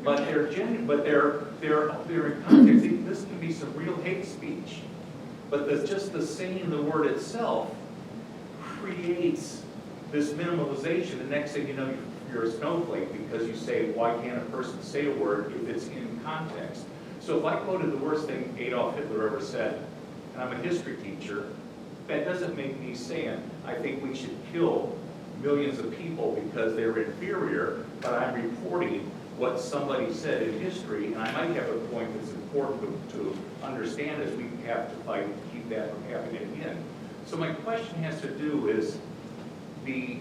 but they're genuine, but they're in context. This can be some real hate speech, but just the saying the word itself creates this minimalization. The next thing you know, you're a snowflake because you say, why can't a person say a word if it's in context? So if I quoted the worst thing Adolf Hitler ever said, and I'm a history teacher, that doesn't make me saying, I think we should kill millions of people because they're inferior, but I'm reporting what somebody said in history, and I might have a point that's important to understand as we have to fight to keep that from happening again. So my question has to do with the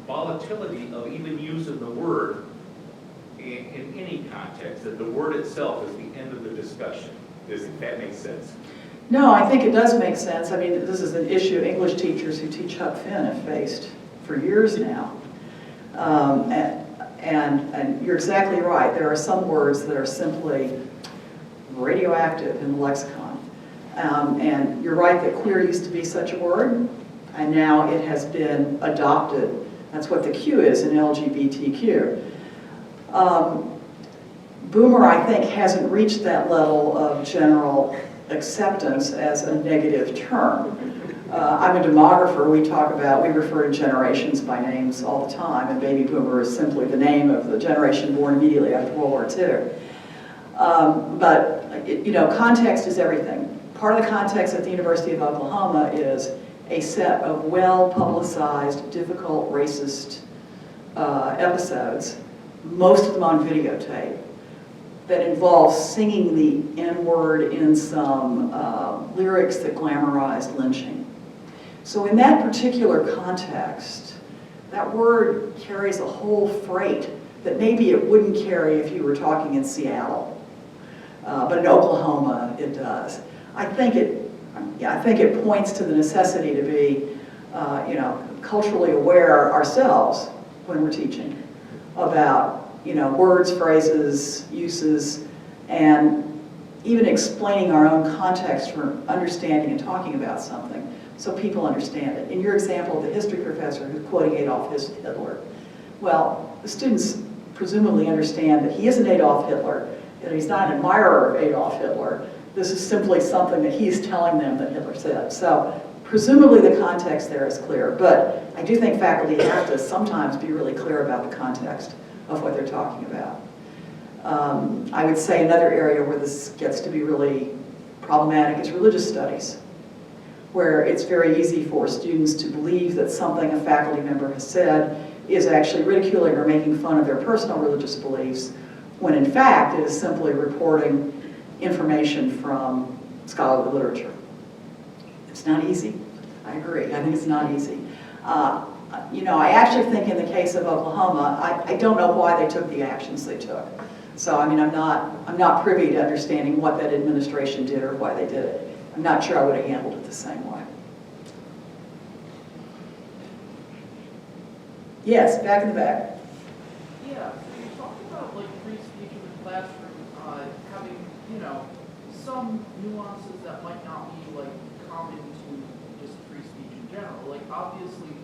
volatility of even using the word in any context, that the word itself is the end of the discussion. Does that make sense?
No, I think it does make sense. I mean, this is an issue English teachers who teach Huck Finn have faced for years now. And you're exactly right. There are some words that are simply radioactive in the lexicon. And you're right that queer used to be such a word, and now it has been adopted. That's what the Q is in LGBTQ. Boomer, I think, hasn't reached that level of general acceptance as a negative term. I'm a demographer. We refer to generations by names all the time, and baby boomer is simply the name of the generation born immediately after World War II. But you know, context is everything. Part of the context at the University of Oklahoma is a set of well-publicized, difficult, racist episodes, most of them on videotape, that involve singing the N-word in some lyrics that glamorized lynching. So in that particular context, that word carries a whole freight that maybe it wouldn't carry if you were talking in Seattle, but in Oklahoma it does. I think it points to the necessity to be, you know, culturally aware ourselves when we're teaching about, you know, words, phrases, uses, and even explaining our own context for understanding and talking about something so people understand it. In your example of the history professor who's quoting Adolf Hitler, well, the students presumably understand that he isn't Adolf Hitler, that he's not an admirer of Adolf Hitler. This is simply something that he's telling them that Hitler said. So presumably the context there is clear, but I do think faculty have to sometimes be really clear about the context of what they're talking about. I would say another area where this gets to be really problematic is religious studies. where it's very easy for students to believe that something a faculty member has said is actually ridiculing or making fun of their personal religious beliefs, when in fact it is simply reporting information from scholarly literature. It's not easy. I agree. I think it's not easy. You know, I actually think in the case of Oklahoma, I don't know why they took the actions they took. So, I mean, I'm not privy to understanding what that administration did or why they did it. I'm not sure I would have handled it the same way. Yes, back in the back.
Yeah, so you talked about like free speech in the classroom having, you know, some nuances that might not be like common to just free speech in general. Like obviously,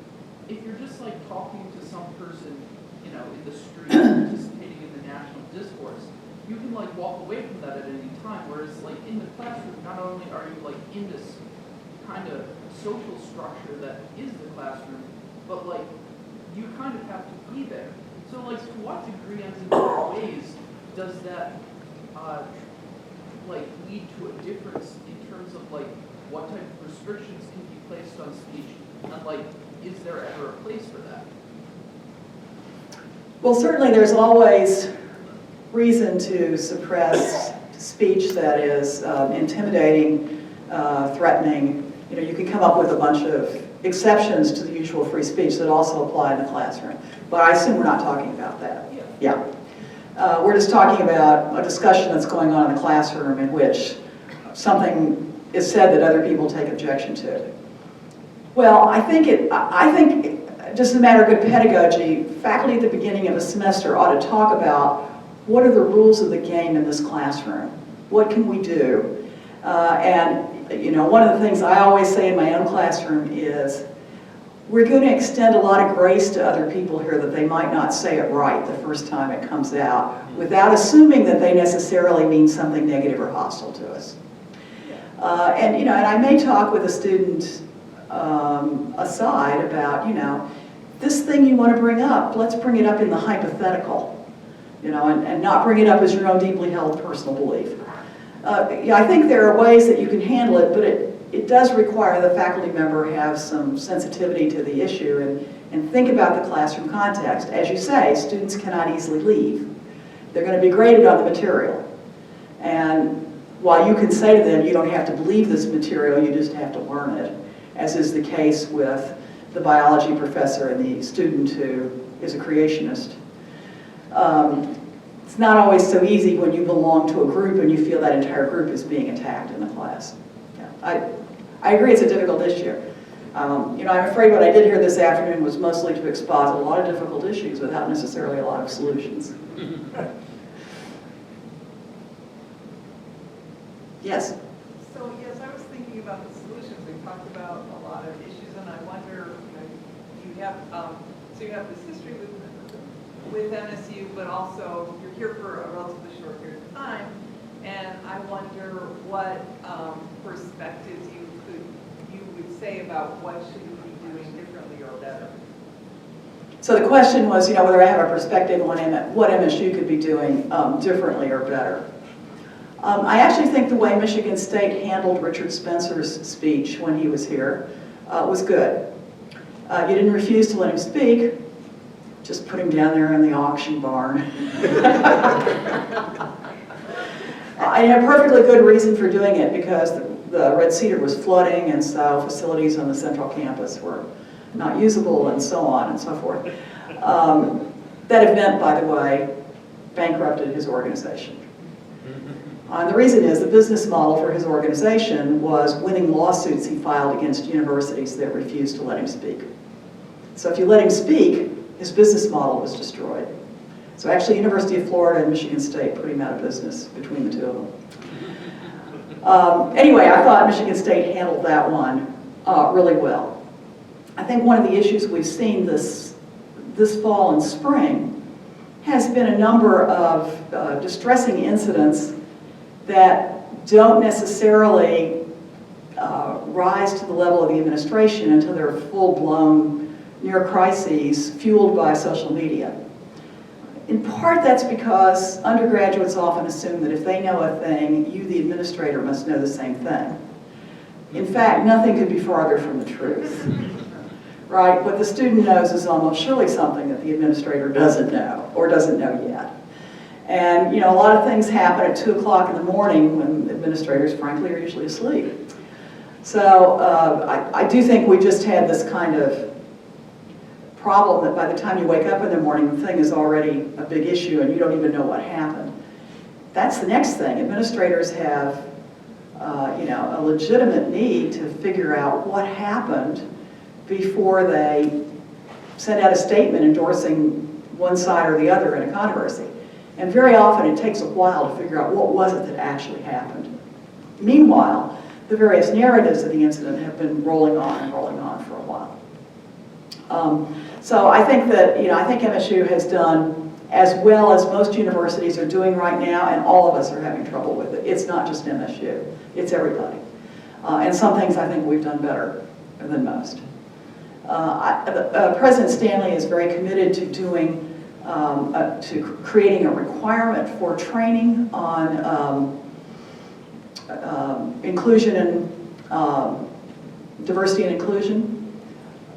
if you're just like talking to some person, you know, in the street, participating in the national discourse, you can like walk away from that at any time. Whereas like in the classroom, not only are you like in this kind of social structure that is the classroom, but like you kind of have to be there. So like to what degree and in what ways does that like lead to a difference in terms of like what type of restrictions can be placed on speech, and like is there ever a place for that?
Well, certainly there's always reason to suppress speech that is intimidating, threatening. You know, you can come up with a bunch of exceptions to the usual free speech that also apply in the classroom. But I assume we're not talking about that. Yeah. We're just talking about a discussion that's going on in the classroom in which something is said that other people take objection to. Well, I think just as a matter of good pedagogy, faculty at the beginning of a semester ought to talk about what are the rules of the game in this classroom? What can we do? And you know, one of the things I always say in my own classroom is, we're going to extend a lot of grace to other people here that they might not say it right the first time it comes out, without assuming that they necessarily mean something negative or hostile to us. And you know, and I may talk with a student aside about, you know, this thing you want to bring up, let's bring it up in the hypothetical, you know, and not bring it up as your own deeply held personal belief. Yeah, I think there are ways that you can handle it, but it does require the faculty member have some sensitivity to the issue and think about the classroom context. As you say, students cannot easily leave. They're going to be graded on the material. And while you can say to them, you don't have to believe this material, you just have to learn it, as is the case with the biology professor and the student who is a creationist. It's not always so easy when you belong to a group and you feel that entire group is being attacked in the class. Yeah. I agree it's a difficult issue. You know, I'm afraid what I did here this afternoon was mostly to exposit a lot of difficult issues without necessarily a lot of solutions. Yes?
So yes, I was thinking about the solutions. We talked about a lot of issues, and I wonder, you have this history with MSU, but also you're here for a relatively short period of time, and I wonder what perspectives you would say about what should we be doing differently or better.
So the question was, you know, whether I have a perspective on what MSU could be doing differently or better. I actually think the way Michigan State handled Richard Spencer's speech when he was here was good. You didn't refuse to let him speak, just put him down there in the auction barn. I had a perfectly good reason for doing it because the Red Cedar was flooding, and so facilities on the central campus were not usable and so on and so forth. That event, by the way, bankrupted his organization. The reason is the business model for his organization was winning lawsuits he filed against universities that refused to let him speak. So if you let him speak, his business model was destroyed. So actually, University of Florida and Michigan State put him out of business between the two of them. Anyway, I thought Michigan State handled that one really well. I think one of the issues we've seen this fall and spring has been a number of distressing incidents that don't necessarily rise to the level of the administration until they're full-blown near crises fueled by social media. In part, that's because undergraduates often assume that if they know a thing, you, the administrator, must know the same thing. In fact, nothing could be farther from the truth. Right? What the student knows is almost surely something that the administrator doesn't know or doesn't know yet. And a lot of things happen at 2 o'clock in the morning when administrators, frankly, are usually asleep. So I do think we just had this kind of problem that by the time you wake up in the morning, the thing is already a big issue and you don't even know what happened. That's the next thing. Administrators have, a legitimate need to figure out what happened before they send out a statement endorsing one side or the other in a controversy. And very often it takes a while to figure out what was it that actually happened. Meanwhile, the various narratives of the incident have been rolling on for a while. So I think that, I think MSU has done as well as most universities are doing right now, and all of us are having trouble with it. It's not just MSU, it's everybody. And some things I think we've done better than most. President Stanley is very committed to to creating a requirement for training on inclusion and diversity and inclusion.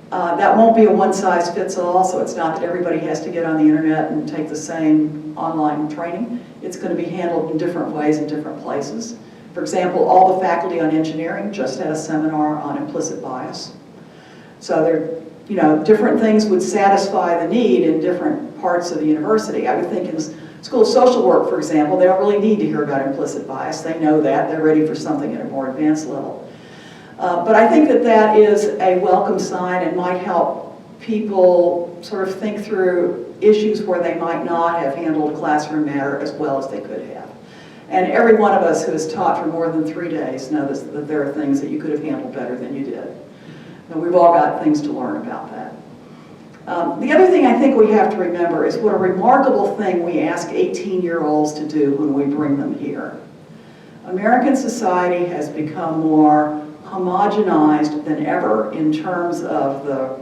That won't be a one-size-fits-all, so it's not that everybody has to get on the internet and take the same online training. It's going to be handled in different ways in different places. For example, all the faculty on engineering just had a seminar on implicit bias. So different things would satisfy the need in different parts of the university. I would think in School of Social Work, for example, they don't really need to hear about implicit bias. They know that. They're ready for something at a more advanced level. But I think that that is a welcome sign and might help people sort of think through issues where they might not have handled a classroom matter as well as they could have. And every one of us who has taught for more than 3 days knows that there are things that you could have handled better than you did. And we've all got things to learn about that. The other thing I think we have to remember is what a remarkable thing we ask 18-year-olds to do when we bring them here. American society has become more homogenized than ever in terms of the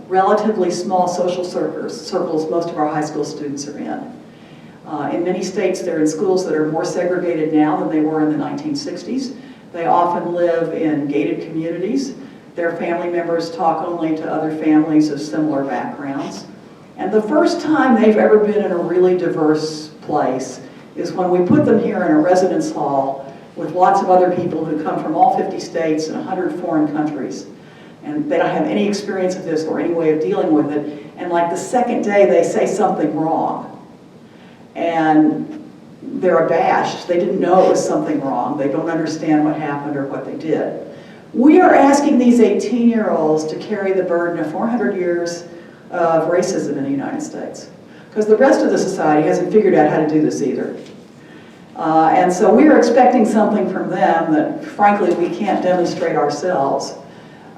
relatively small social circles most of our high school students are in. In many states, they're in schools that are more segregated now than they were in the 1960s. They often live in gated communities. Their family members talk only to other families of similar backgrounds. And the first time they've ever been in a really diverse place is when we put them here in a residence hall with lots of other people who come from all 50 states and 100 foreign countries. And they don't have any experience of this or any way of dealing with it. And like the second day, they say something wrong. And they're abashed. They didn't know it was something wrong. They don't understand what happened or what they did. We are asking these 18-year-olds to carry the burden of 400 years of racism in the United States. Because the rest of the society hasn't figured out how to do this either. And so we are expecting something from them that, frankly, we can't demonstrate ourselves.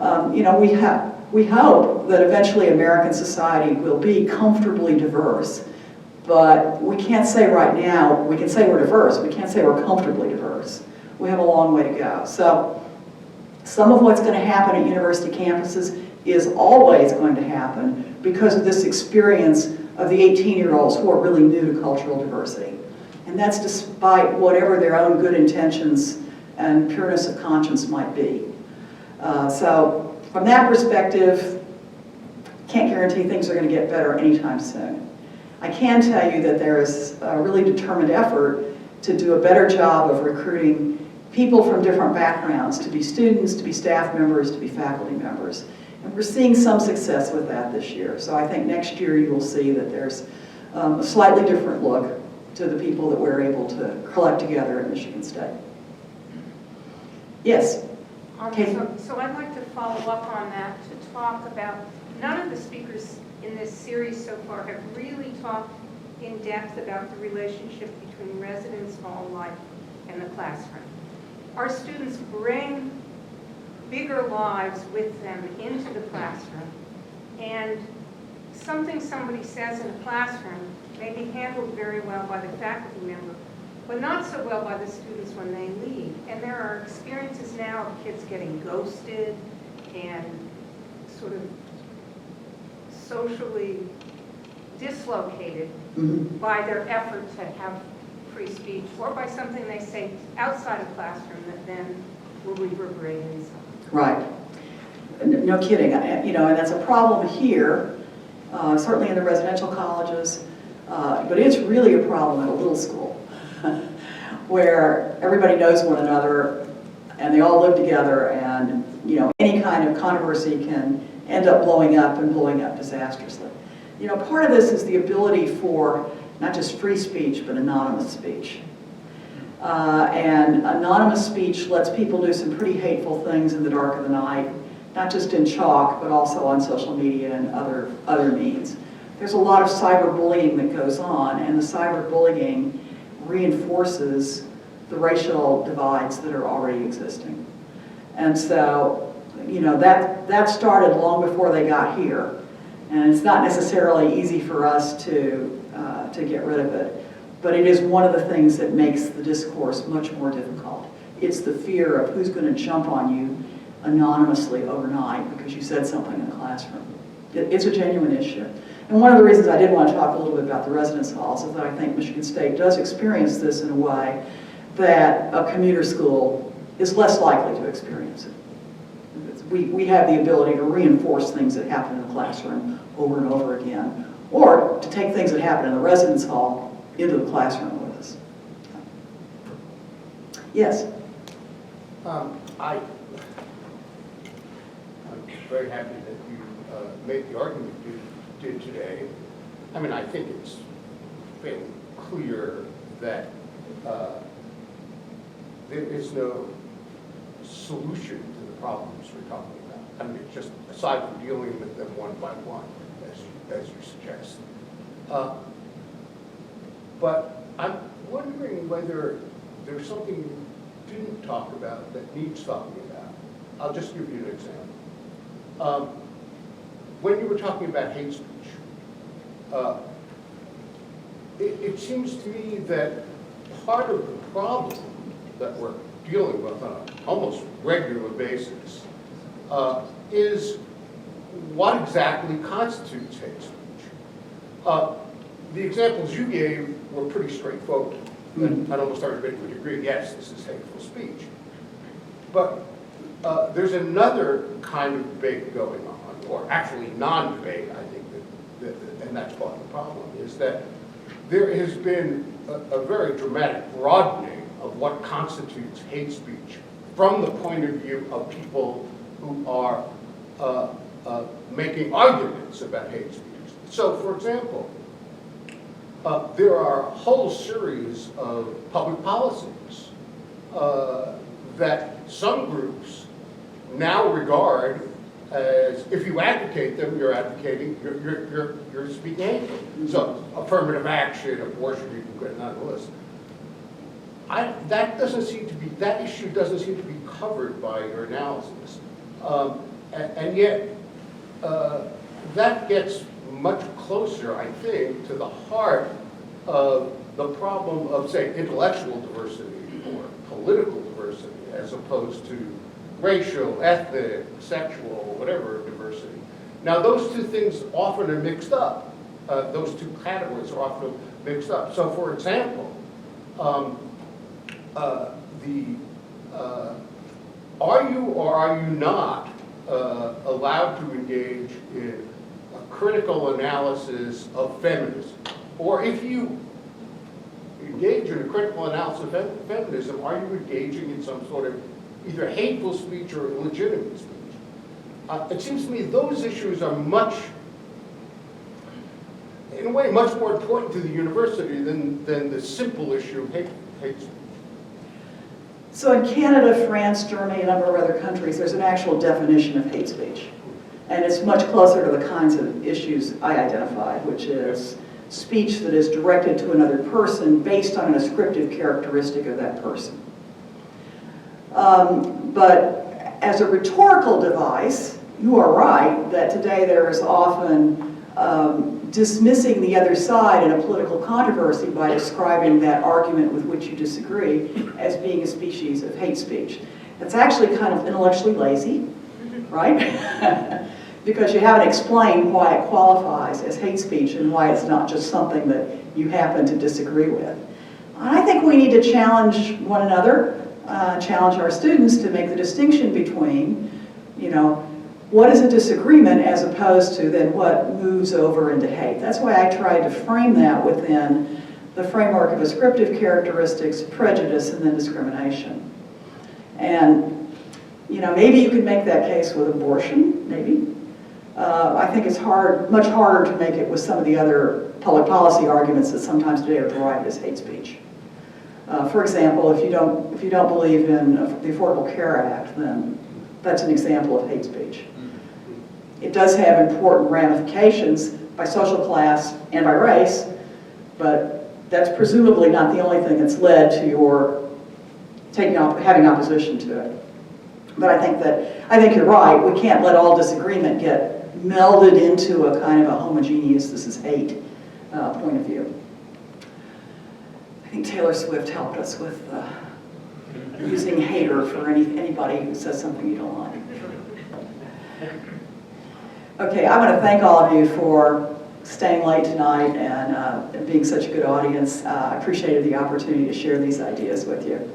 We hope that eventually American society will be comfortably diverse, but we can't say right now, we can say we're diverse, we can't say we're comfortably diverse. We have a long way to go. So some of what's going to happen at university campuses is always going to happen because of this experience of the 18-year-olds who are really new to cultural diversity. And that's despite whatever their own good intentions and pureness of conscience might be. So from that perspective, can't guarantee things are going to get better anytime soon. I can tell you that there is a really determined effort to do a better job of recruiting people from different backgrounds to be students, to be staff members, to be faculty members. And we're seeing some success with that this year. So I think next year you will see that there's a slightly different look to the people that we're able to collect together at Michigan State. Yes? Katie?
So I'd like to follow up on that to talk about, none of the speakers in this series so far have really talked in depth about the relationship between residence hall life and the classroom. Our students bring bigger lives with them into the classroom, and something somebody says in a classroom may be handled very well by the faculty member, but not so well by the students when they leave. And there are experiences now of kids getting ghosted and sort of socially dislocated by their effort to have free speech, or by something they say outside of classroom that then
will reverberate inside.
Right. No kidding. You know, and that's a problem here, certainly in the residential colleges, but it's really a problem at a little school where everybody knows one another and they all live together, and you know, any kind of controversy can end up blowing up and blowing up disastrously. You know, part of this is the ability for not just free speech, but anonymous speech. And anonymous speech lets people do some pretty hateful things in the dark of the night, not just in chalk, but also on social media and other means. There's a lot of cyberbullying that goes on, and the cyberbullying reinforces the racial divides that are already existing. And so, you know, that started long before they got here. And it's not necessarily easy for us to get rid of it. But it is one of the things that makes the discourse much more difficult. It's the fear of who's going to jump on you anonymously overnight because you said something in the classroom. It's a genuine issue. And one of the reasons I did want to talk a little bit about the residence halls is that I think Michigan State does experience this in a way that a commuter school is less likely to experience it. We have the ability to reinforce things that happen in the classroom over and over again, or to take things that happen in the residence hall into the classroom with us. Yes?
I'm very happy that you made the argument you did today. I mean, I think it's fairly clear that there is no solution to the problems we're talking about. I mean, it's just aside from dealing with them one by one, as you suggest. But I'm wondering whether there's something you didn't talk about that needs talking about. I'll just give you an example. When you were talking about hate speech, it seems to me that part of the problem that we're dealing with on an almost regular basis is what exactly constitutes hate speech. The examples you gave were pretty straightforward. And almost everybody would agree, yes, this is hateful speech. But there's another kind of debate going on, or actually non-debate, I think, and that's part of the problem, is that there has been a very dramatic broadening of what constitutes hate speech from the point of view of people who are making arguments about hate speech. So, for example, there are a whole series of public policies that some groups now regard as, if you advocate them, you're advocating, you're speaking hateful. So, affirmative action, abortion, you can go down the list. That issue doesn't seem to be covered by your analysis, and yet that gets much closer, I think, to the heart of the problem of, say, intellectual diversity or political diversity, as opposed to racial, ethnic, sexual, whatever diversity. Now, those two things often are mixed up. Those two categories are often mixed up. So, for example, are you or are you not allowed to engage in a critical analysis of feminism? Or if you engage in a critical analysis of feminism, are you engaging in some sort of either hateful speech or illegitimate speech? It seems to me those issues are in a way, much more important to the university than the simple issue of hate speech.
So in Canada, France, Germany, and a number of other countries, there's an actual definition of hate speech. And it's much closer to the kinds of issues I identified, which is speech that is directed to another person based on an ascriptive characteristic of that person. But as a rhetorical device, you are right that today there is often dismissing the other side in a political controversy by describing that argument with which you disagree as being a species of hate speech. It's actually kind of intellectually lazy, right? Because you haven't explained why it qualifies as hate speech and why it's not just something that you happen to disagree with. I think we need to challenge one another challenge our students to make the distinction between, what is a disagreement as opposed to then what moves over into hate. That's why I tried to frame that within the framework of ascriptive characteristics, prejudice, and then discrimination. And, maybe you could make that case with abortion, maybe. I think it's much harder to make it with some of the other public policy arguments that sometimes today are derived as hate speech. For example, if you don't believe in the Affordable Care Act, then that's an example of hate speech. It does have important ramifications by social class and by race, but that's presumably not the only thing that's led to your having opposition to it. But I think you're right. We can't let all disagreement get melded into a kind of a homogeneous, this is hate point of view. I think Taylor Swift helped us with using hater for anybody who says something you don't like. Okay, I want to thank all of you for staying late tonight and being such a good audience. I appreciated the opportunity to share these ideas with you.